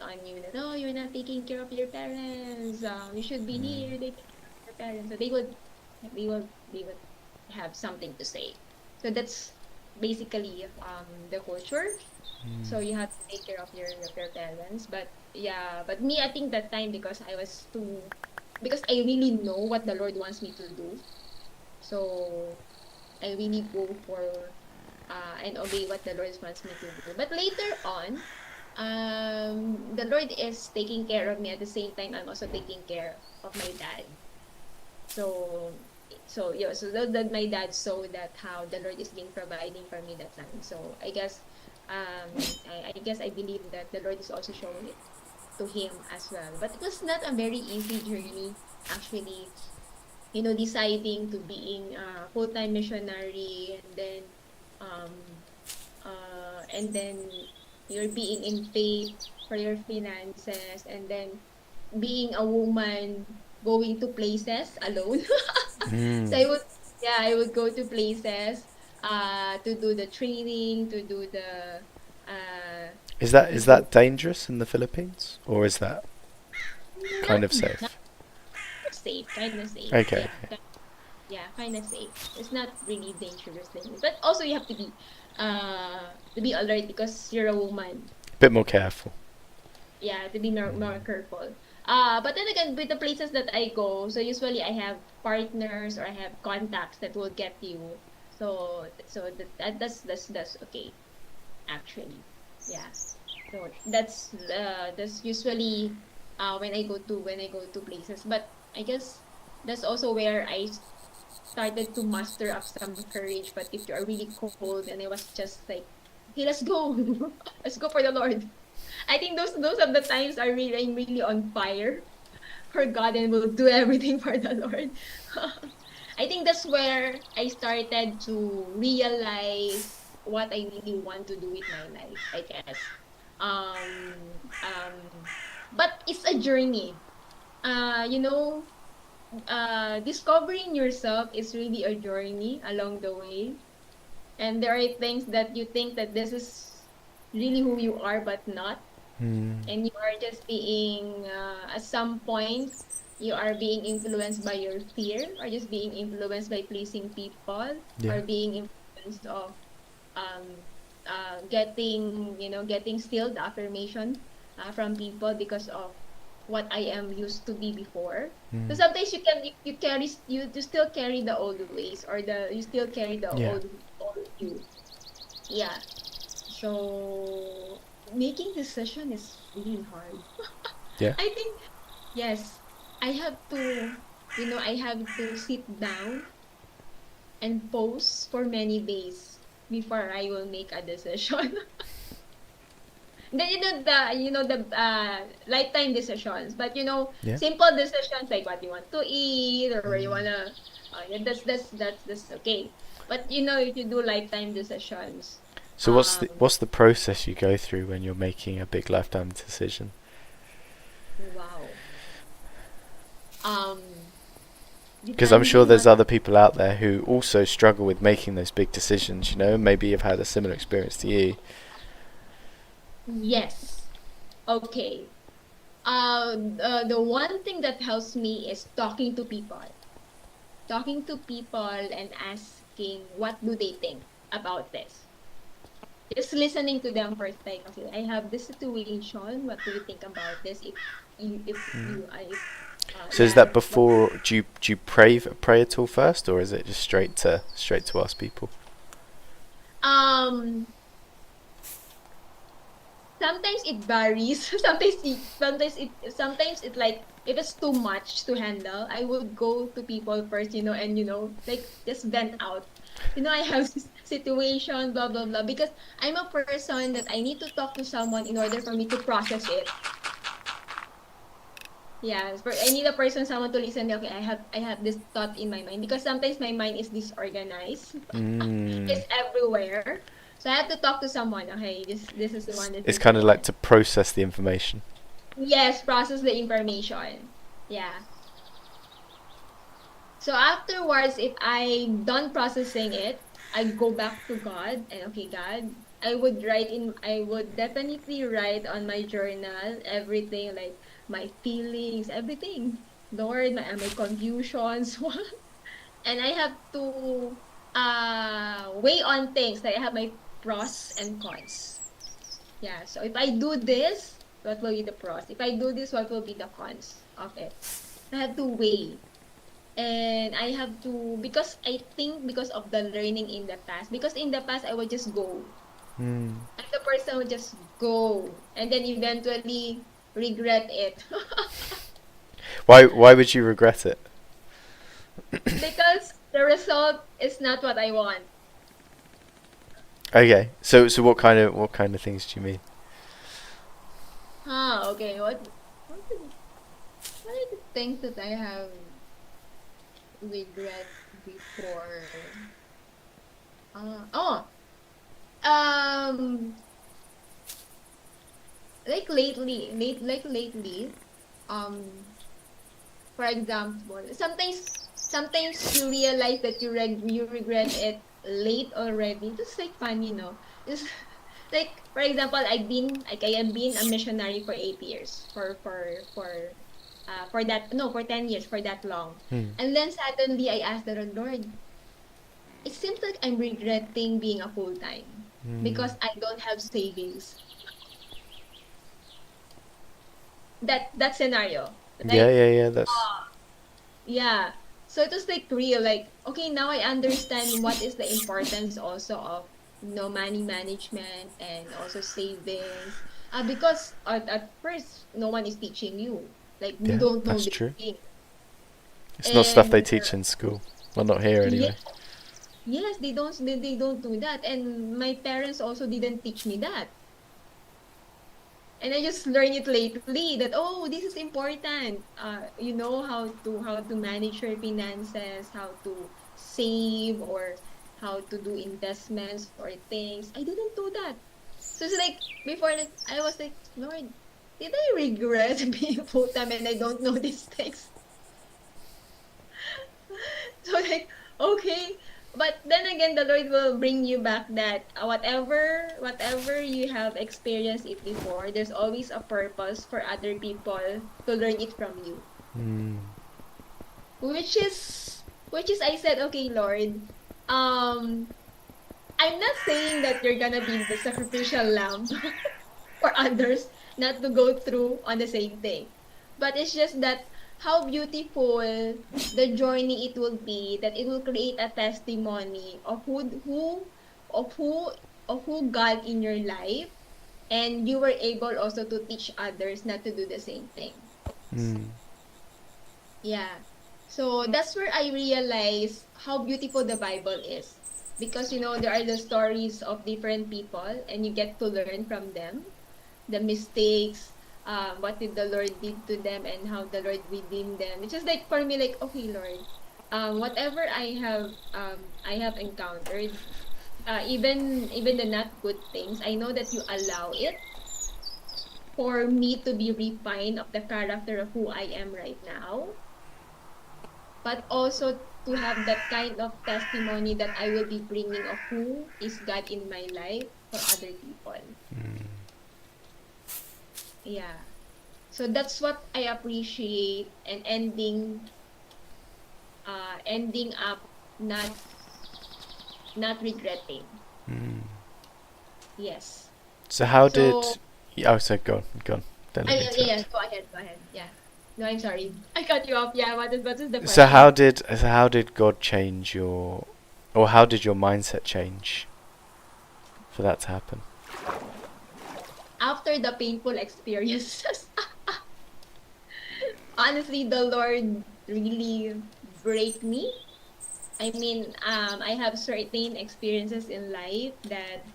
on you that, oh, you're not taking care of your parents. You should be here. They take care of your parents. So they would have something to say. So that's basically the culture. So you have to take care of your parents. But yeah, but me, I think that time because I really know what the Lord wants me to do. So I really go for and obey what the Lord wants me to do. But later on, the Lord is taking care of me at the same time. I'm also taking care of my dad. So, so that my dad saw that how the Lord is being providing for me that time. So I believe that the Lord is also showing it to him as well. But it was not a very easy journey, actually, deciding to being a full-time missionary, um and then you're being in faith for your finances, and then being a woman going to places alone. So I would go to places to do the training, to do the uh Is that dangerous in the Philippines, or is that kind of Not safe? safe, kind of safe. Okay. Yeah, kind of safe. It's not really dangerous thing, but also you have to be alert because you're a woman. Bit more careful. Yeah, to be more careful. But then again, with the places that I go, so usually I have partners or I have contacts that will get you. That's okay actually. Yeah. So that's usually when I go to places. But I guess that's also where I started to muster up some courage. But if you are really cold, and I was just like, okay, let's go, let's go for the Lord. I think those of the times are really I'm really on fire for God and will do everything for the Lord. I think that's where I started to realize what I really want to do with my life, I guess. But it's a journey. You know, discovering yourself is really a journey along the way. And there are things that you think that this is really who you are, but not. Mm. And you are just being at some point you are being influenced by your fear or just being influenced by pleasing people Yeah. or being influenced of um getting getting still the affirmation from people because of what I am used to be before. So Mm. sometimes you carry you still carry the old ways or the you still carry the Yeah. old you. Yeah. So making decision is really hard. Yeah. I think yes, I have to I have to sit down and pause for many days before I will make a decision. Then the lifetime decisions, but Yeah. simple decisions like what you want to eat or where you Mm. wanna yeah, that's okay. But if you do lifetime decisions, So um what's the process you go through when you're making a big lifetime decision? wow. Um Because I'm sure Depending there's on other people out there who also struggle with making those big decisions. Maybe you've had a similar experience to you. yes. Okay. The one thing that helps me is talking to people. Talking to people and asking what do they think about this. Just listening to them first, like, okay, I have this situation. What do you think about this? If Mm. you, if, So is yeah, that before? Do you pray at all first, or is it just straight to ask people? um, sometimes it varies. Sometimes it like if it's too much to handle, I would go to people first, and like just vent out. I have this situation, blah blah blah, because I'm a person that I need to talk to someone in order for me to process it. Yeah, I need a person, someone to listen. Okay, I have this thought in my mind because sometimes my mind is disorganized. Mm. It's everywhere. So I have to talk to someone. Okay, this is the one. This It's is the kind of like one. to process the information. Yes, process the information. Yeah. So afterwards, if I'm done processing it, I go back to God and okay, God, I would definitely write on my journal everything like my feelings, everything. Lord, my confusions. And I have to weigh on things. Like I have my pros and cons. Yeah. So if I do this, what will be the pros? If I do this, what will be the cons of it? I have to weigh. And I have to, because I think because of the learning in the past, because in the past I would just go. Mm. And the person would just go and then eventually regret it. Why would you regret it? Because the result is not what I want. Okay. So what kind of things do you mean? Okay. What are the things that I have regret before? Oh, um, lately, um, for example, sometimes you realize that you regret it late already. Just like fun. Just Like for example, I have been a missionary for 8 years, for that, no, for 10 years, for that long. Hmm. And then suddenly I asked the Lord, Lord, it seems like I'm regretting being a full time Hmm. because I don't have savings. That scenario, Yeah, like, yeah, yeah. That's yeah. So it was like real, like, okay, now I understand what is the importance also of, money management and also savings. Because at first, no one is teaching you. Like, you yeah, don't know that's this true. thing. It's not stuff they And teach in school. Well, not here yeah, anyway. yes, they don't do that. And my parents also didn't teach me that. And I just learned it lately that, oh, this is important. You know how to manage your finances, how to save, or how to do investments or things. I didn't do that. So it's like before, like, I was like, Lord, did I regret being full time and I don't know these things? So like, okay. But then again, the Lord will bring you back that, whatever you have experienced it before, there's always a purpose for other people to learn it from you. Hmm. Which is I said, okay, Lord, um, I'm not saying that you're gonna be the sacrificial lamb for others not to go through on the same thing. But it's just that how beautiful the journey it will be, that it will create a testimony of of who who God in your life, and you were able also to teach others not to do the same thing. Hmm. Yeah. So that's where I realized how beautiful the Bible is. Because there are the stories of different people and you get to learn from them, the mistakes, what did the Lord did to them and how the Lord redeemed them. It's just like for me, like, okay, Lord, whatever I have encountered, even the not good things, I know that you allow it for me to be refined of the character of who I am right now, but also to have that kind of testimony that I will be bringing of who is God in my life for other people. Yeah. So that's what I appreciate, and ending up not regretting. Hmm. Yes. So how So did? Oh, so go on, go on. Don't let me yeah, interrupt. go ahead, go ahead. Yeah. No, I'm sorry. I cut you off. Yeah, what is the So question? how did God change your, or how did your mindset change for that to happen? After the painful experiences, honestly, the Lord really break me. I mean, I have certain experiences in life that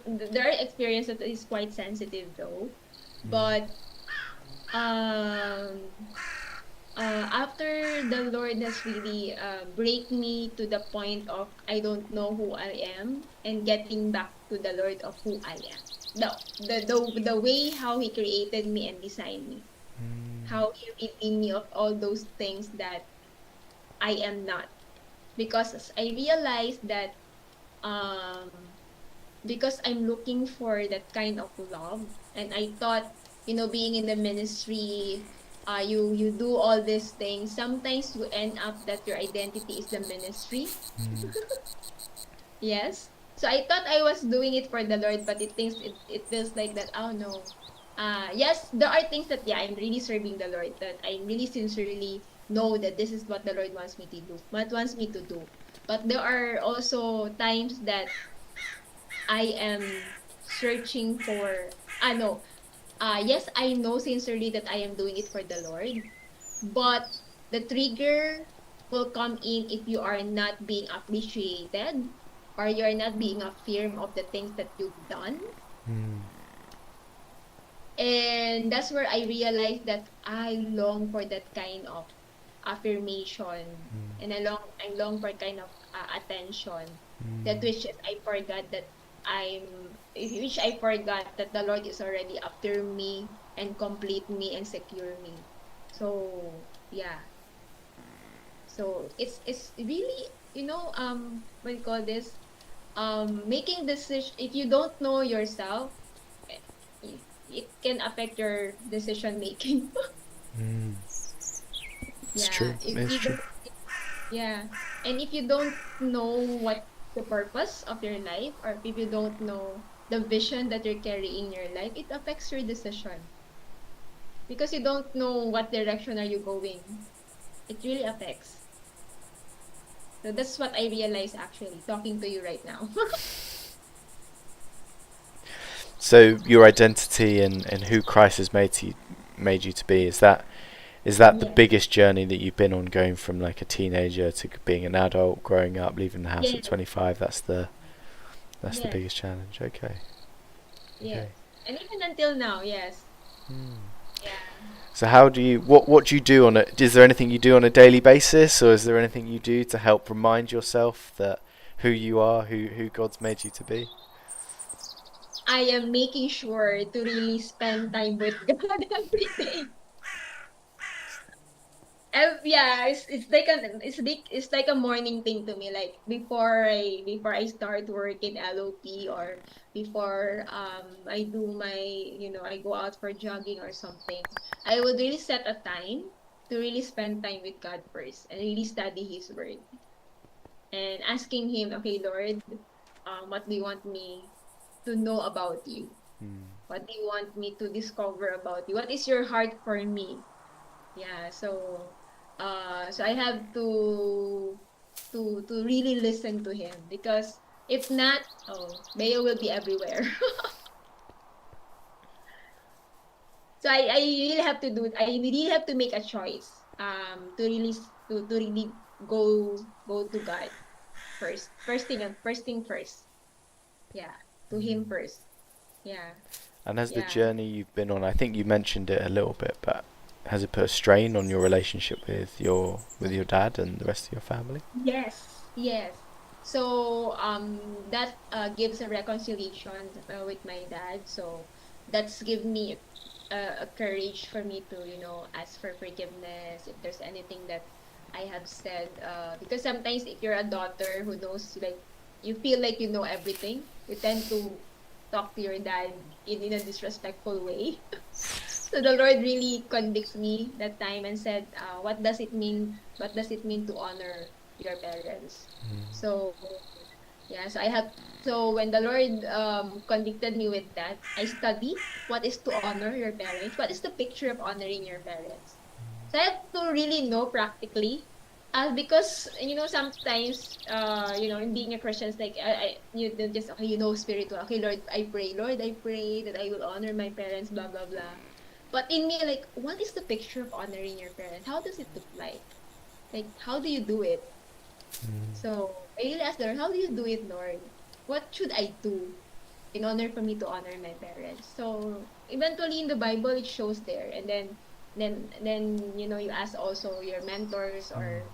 there are experiences that is quite sensitive though, but um after the Lord has really break me to the point of I don't know who I am, and getting back to the Lord of who I am, the way how He created me and designed me, how He redeemed me of all those things that I am not, because I realized that um because I'm looking for that kind of love. And I thought, being in the ministry, you do all these things. Sometimes you end up that your identity is the ministry. Yes. So I thought I was doing it for the Lord, but it feels like that. Oh no. Yes, there are things that, yeah, I'm really serving the Lord, that I really sincerely know that this is what the Lord wants me to do. But there are also times that I am searching for, no, yes, I know sincerely that I am doing it for the Lord, but the trigger will come in if you are not being appreciated, or you're not being affirmed of the things that you've done. Hmm. And that's where I realized that I long for that kind of affirmation, and I long for kind of attention, that which is I forgot that which I forgot that the Lord is already after me and complete me and secure me. So yeah, so it's really, what do you call this? making decision, if you don't know yourself, eh, it can affect your decision making. Mm. It's Yeah, true. if It's you true. don't, yeah, and if you don't know what the purpose of your life, or if you don't know the vision that you're carrying in your life, it affects your decision because you don't know what direction are you going. It really affects. So that's what I realized actually talking to you right now. So your identity and who Christ has made you to be, is that the Yes, biggest journey that you've been on, going from like a teenager to being an adult, growing up, leaving the house at yes, 25? That's the yes, biggest challenge. Okay. yes. Okay. And even until now, yes. Hmm. Yeah. So how do you what do you do on it? Is there anything you do on a daily basis, or is there anything you do to help remind yourself that who you are, who God's made you to be? I am making sure to really spend time with God every day. Yeah, it's like a morning thing to me. Like before I start work in LOP, or before I do my, I go out for jogging or something. I would really set a time to really spend time with God first and really study His Word and asking Him, okay, Lord, what do you want me to know about you? Hmm. What do you want me to discover about you? What is your heart for me? Yeah, so I have to really listen to him, because if not, oh, Mayo will be everywhere. So I really have to do I really have to make a choice to really to really go to God first. First thing first. Yeah, to him first. Yeah. And has the Yeah. journey you've been on, I think you mentioned it a little bit, but has it put a strain on your relationship with your dad and the rest of your family? Yes, yes. So that gives a reconciliation with my dad. So that's give me a courage for me to, ask for forgiveness if there's anything that I have said. Because sometimes if you're a daughter who knows, like, you feel like you know everything, you tend to talk to your dad in a disrespectful way. So the Lord really convicts me that time and said, what does it mean? What does it mean to honor your parents? So yeah, so when the Lord convicted me with that, I study what is to honor your parents. What is the picture of honoring your parents? So I have to really know practically. Because sometimes in being a Christian, it's like you don't just, okay, spiritual, okay, Lord, I pray that I will honor my parents, blah blah blah. But in me, like, what is the picture of honoring your parents? How does it look like? Like, how do you do it? So I really asked the Lord, how do you do it, Lord? What should I do in order for me to honor my parents? So eventually in the Bible it shows there, and then you ask also your mentors, or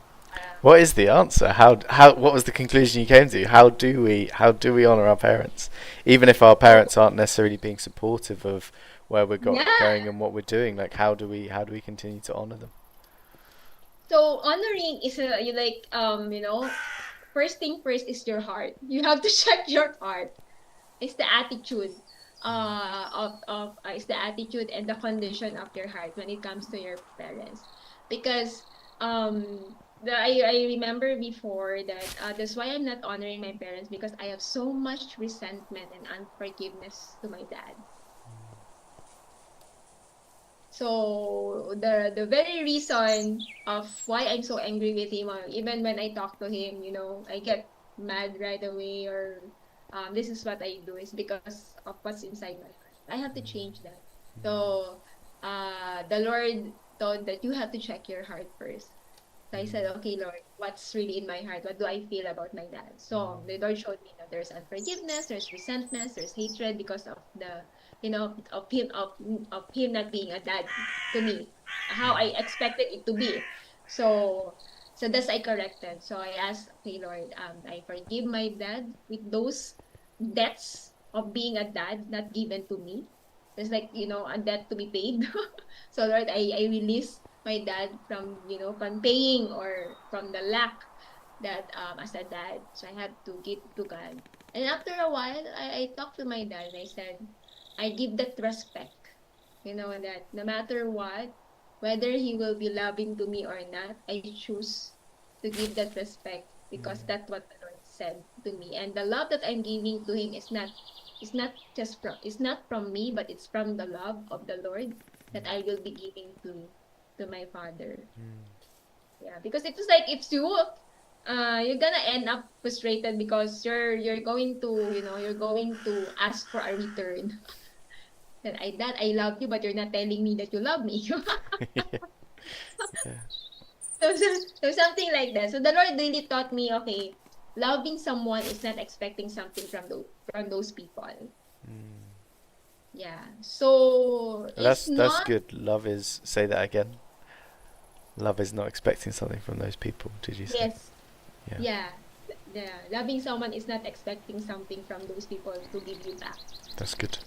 What is the answer? What was the conclusion you came to? How do we honor our parents, even if our so parents aren't necessarily being supportive of where we're yeah. going and what we're doing? Like, how do we continue to honor them? So honoring is first thing first is your heart. You have to check your heart. It's the attitude it's the attitude and the condition of your heart when it comes to your parents. Because I remember before that, that's why I'm not honoring my parents, because I have so much resentment and unforgiveness to my dad. So the very reason of why I'm so angry with him, even when I talk to him, I get mad right away, or this is what I do, is because of what's inside my heart. I have to change that. So the Lord told that you have to check your heart first. So I said, okay, Lord, what's really in my heart? What do I feel about my dad? So the Lord showed me that there's unforgiveness, there's resentment, there's hatred because of of him not being a dad to me, how I expected it to be. So so that's I corrected. So I asked, okay, Lord, I forgive my dad with those debts of being a dad not given to me. There's like, a debt to be paid. So Lord, I release my dad from, from paying, or from the lack that as a dad. So I had to give to God. And after a while, I talked to my dad and I said, I give that respect. That no matter what, whether he will be loving to me or not, I choose to give that respect because that's what the Lord said to me. And the love that I'm giving to him is not from me, but it's from the love of the Lord that I will be giving to my father. Yeah, because it was like if you're gonna end up frustrated because you're going to you're going to ask for a return. That I love you, but you're not telling me that you love me. Yeah. So something like that. So the Lord really taught me, okay, loving someone is not expecting something from those people. Yeah. So it's That's not good. Love is, say that again. Love is not expecting something from those people. Did you say? yes, Yeah. yeah. Yeah. Loving someone is not expecting something from those people to give you back. That's good.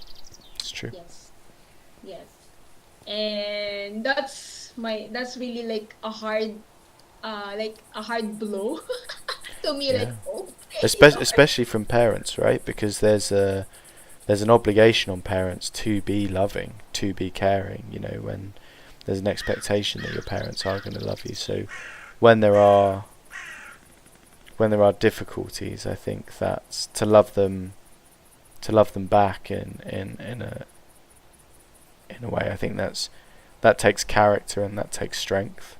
It's true. Yes. Yes. And that's really like a hard blow to me, Yeah. like, okay, Especially from parents, right? Because there's an obligation on parents to be loving, to be caring. When there's an expectation that your parents are going to love you. So when there are difficulties, I think that's to love them back in a way. I think that takes character and that takes strength.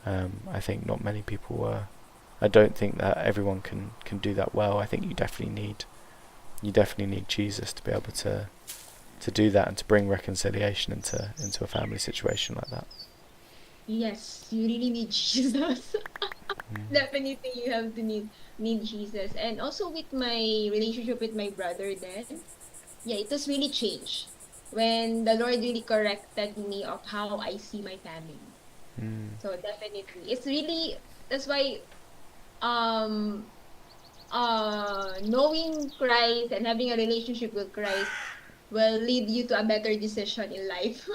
I think not many people. I don't think that everyone can do that well. I think you definitely need Jesus to be able to do that and to bring reconciliation into a family situation like that. yes, you really need Jesus. Definitely, you have to need Jesus. And also with my relationship with my brother, then yeah, it was really changed when the Lord really corrected me of how I see my family. Mm. So definitely, it's really that's why um knowing Christ and having a relationship with Christ will lead you to a better decision in life.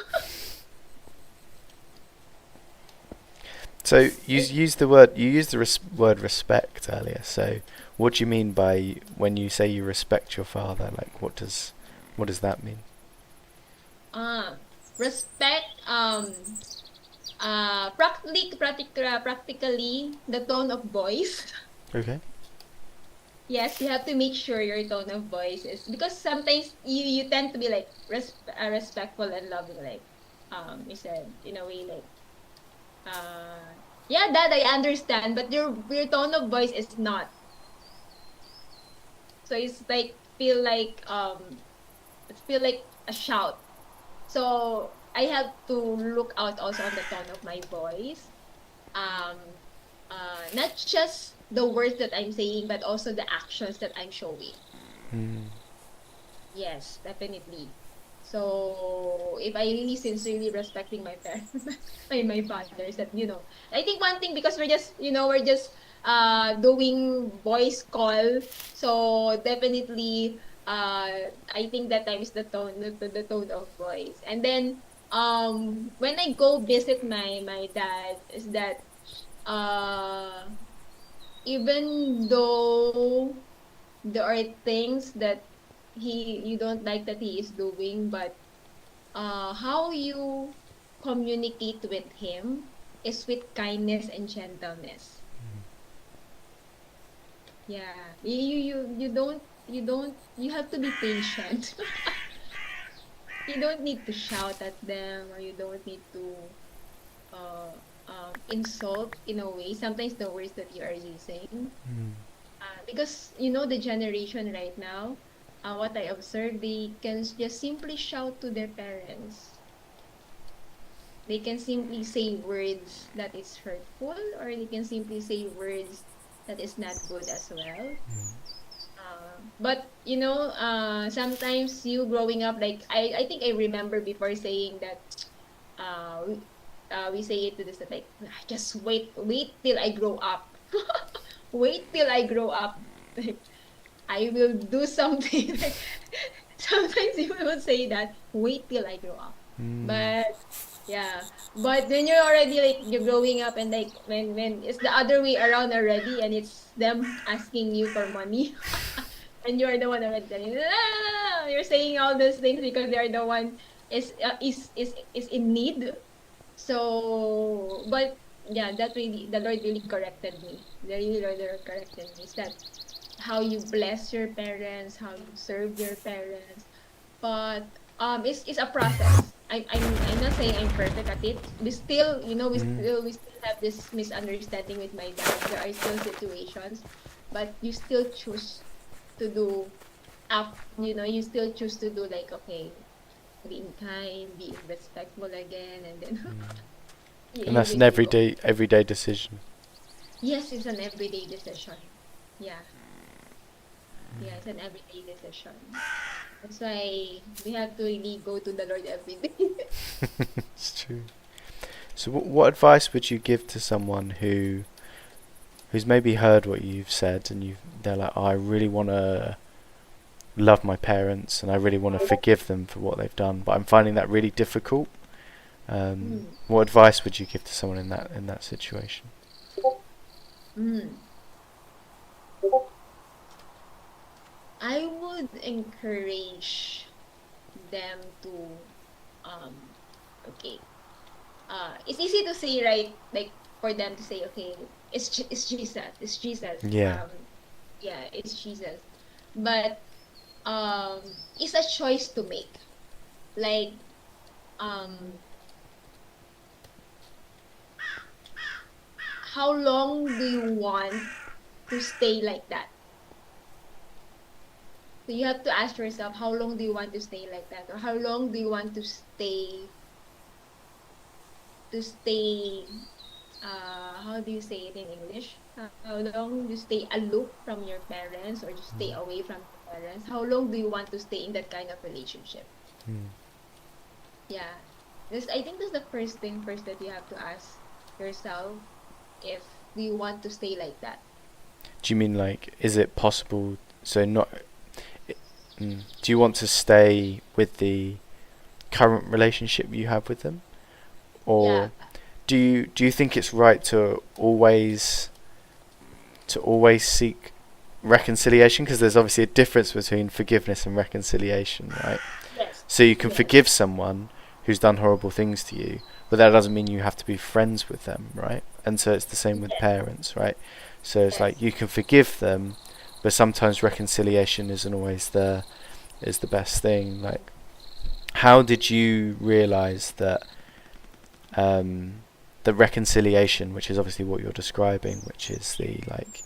So you used the word respect earlier. So what do you mean by when you say you respect your father? Like what does that mean? uh, Respect practically the tone of voice. Okay. Yes, you have to make sure your tone of voice is because sometimes you tend to be like respectful and loving, like you said in a way like uh yeah, that I understand, but your tone of voice is not. So it's like feel like a shout. So I have to look out also on the tone of my voice. Um Not just the words that I'm saying, but also the actions that I'm showing. Mm. Yes, definitely. So if I really sincerely respecting my parents, my fathers, that I think one thing because we're just doing voice call, so definitely I think that time is the tone the tone of voice, and then when I go visit my dad is that uh even though there are things that you don't like that he is doing, but how you communicate with him is with kindness and gentleness. Yeah, you have to be patient. You don't need to shout at them, or you don't need to uh insult in a way. Sometimes the words that you are using. Mm. Because the generation right now, what I observe, they can just simply shout to their parents. They can simply say words that is hurtful, or they can simply say words that is not good as well. But sometimes you growing up, like I think I remember before saying that we, we say it to this like just wait till I grow up. Wait till I grow up. Like, I will do something. Like, sometimes you will say that, wait till I grow up. Mm. But yeah, but when you're already like you're growing up and like when it's the other way around already and it's them asking you for money. and you are the one already telling, "Ah, you're saying all those things because they are the one is in need." So, but yeah, that really the Lord really corrected me. The Lord corrected me. Is that how you bless your parents, how you serve your parents, but it's a process. I'm not saying I'm perfect at it. We still, Mm. we still have this misunderstanding with my dad. There are still situations, but you still choose to do up. You still choose to do, like, okay, being kind, being respectful again, and then And you that's an will be okay. everyday decision. Yes, it's an everyday decision. Yeah, yeah, it's an everyday decision. That's why we have to really go to the Lord every day. It's true. So, what advice would you give to someone who's maybe heard what you've said and they're like, oh, I really want to love my parents and I really want to forgive them for what they've done, but I'm finding that really difficult. Mm. What advice would you give to someone in that situation? Mm. I would encourage them to okay. It's easy to say, right? Like, for them to say, okay, it's Jesus, it's Jesus. Yeah. Yeah, it's Jesus. But it's a choice to make. Like, um how long do you want to stay like that? So you have to ask yourself, how long do you want to stay like that? Or how long do you want to stay, how do you say it in English? How long you stay aloof from your parents, or just stay away from your parents? How long do you want to stay in that kind of relationship? Mm. Yeah. I think that's the first thing first that you have to ask yourself, if do you want to stay like that? Do you mean like, is it possible? So not. Do you want to stay with the current relationship you have with them, Yeah. or do you think it's right to always seek reconciliation? Because there's obviously a difference between forgiveness and reconciliation, right? Yes. So you can Yes. forgive someone who's done horrible things to you, but that doesn't mean you have to be friends with them, right? And so it's the same with Yes. parents, right? So it's like Yes. you can forgive them, but sometimes reconciliation isn't always the best thing. Like, how did you realize that the reconciliation, which is obviously what you're describing, which is the like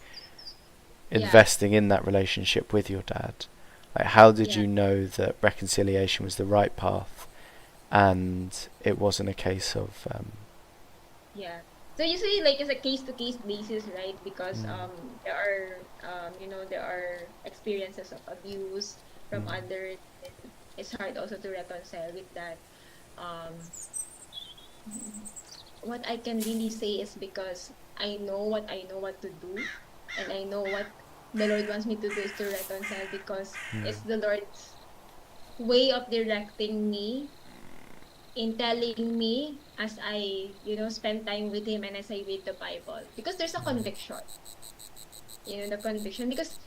Yeah. investing in that relationship with your dad, like how did Yeah. you know that reconciliation was the right path and it wasn't a case of Yeah. So usually, like, it's a case to case basis, right? Because mm, there are experiences of abuse from mm, others, and it's hard also to reconcile with that. Um, what I can really say is because I know what to do, and I know what the Lord wants me to do is to reconcile, because mm, it's the Lord's way of directing me, in telling me as I spend time with Him and as I read the Bible. Because there's a conviction, the conviction. Because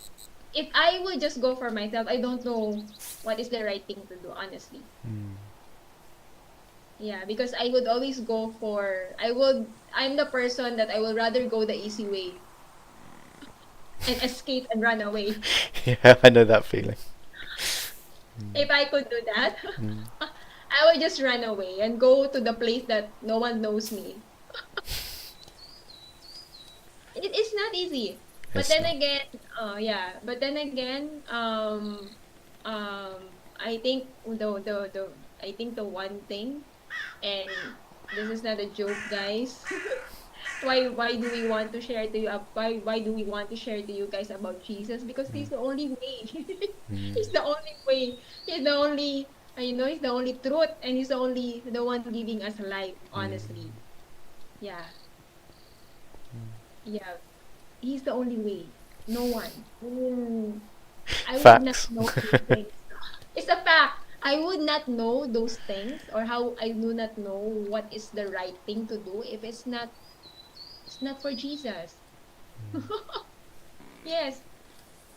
if I would just go for myself, I don't know what is the right thing to do, honestly. mm, Yeah, because I'm the person that I would rather go the easy way and escape and run away. yeah, I know that feeling. If I could do that, Mm, I would just run away and go to the place that no one knows me. It is not easy. But it's then not. again, yeah. But then again, I think the one thing, and this is not a joke, guys. Why do we want to share to you? Why do we want to share to you guys about Jesus? Because Mm, He's the only way. mm, He's the only way. He's the only. He's the only truth, and He's the one giving us life. mm, Honestly, yeah, yeah. He's the only way. No one. I would not facts. know those things. It's a fact. I would not know those things, or how I do not know what is the right thing to do if it's not for Jesus. Yes.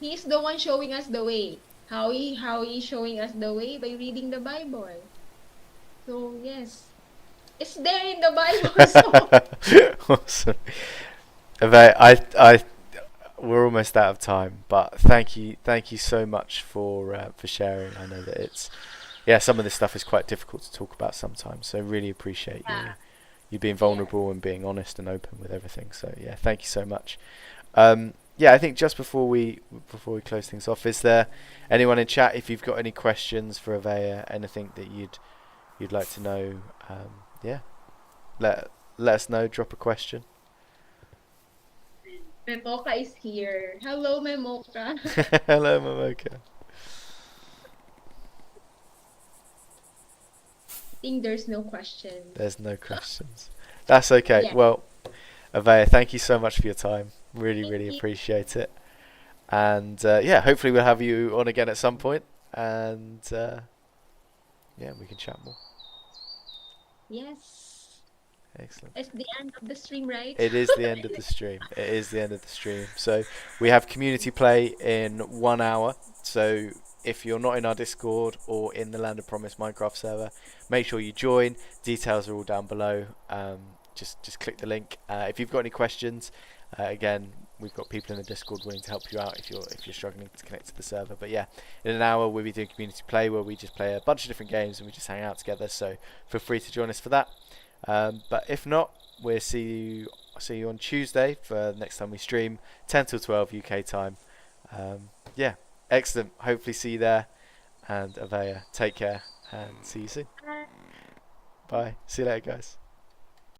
He's the one showing us the way. How he showing us the way by reading the Bible. So yes, it's there in the Bible. So Awesome. I we're almost out of time, but thank you so much for sharing. I know that it's yeah, some of this stuff is quite difficult to talk about sometimes, so really appreciate yeah, you being yeah. vulnerable and being honest and open with everything. So yeah, thank you so much. Yeah, I think just before we close things off, is there anyone in chat if you've got any questions for Avea, anything that you'd like to know? Yeah, let let us know. Drop a question. Memoka is here. Hello, Memoka. Hello, Momoka. I think there's no question. There's no questions. That's okay. Yeah. Well, Avea, thank you so much for your time. Really, Thank really you. appreciate it. And yeah, hopefully we'll have you on again at some point. And yeah, we can chat more. Yes. Excellent. It's the end of the stream, right? It is the end of the stream. It is the end of the stream. So we have community play in 1 hour. So if you're not in our Discord or in the Land of Promise Minecraft server, make sure you join. Details are all down below. Just click the link. If you've got any questions, again, we've got people in the Discord willing to help you out if you're struggling to connect to the server. But yeah, in an hour we'll be doing community play where we just play a bunch of different games and we just hang out together. So feel free to join us for that. But if not, we'll see you on Tuesday for the next time we stream, 10 till 12 UK time. Yeah, excellent. Hopefully see you there. And Avea, take care and see you soon. Bye. Bye. See you later, guys.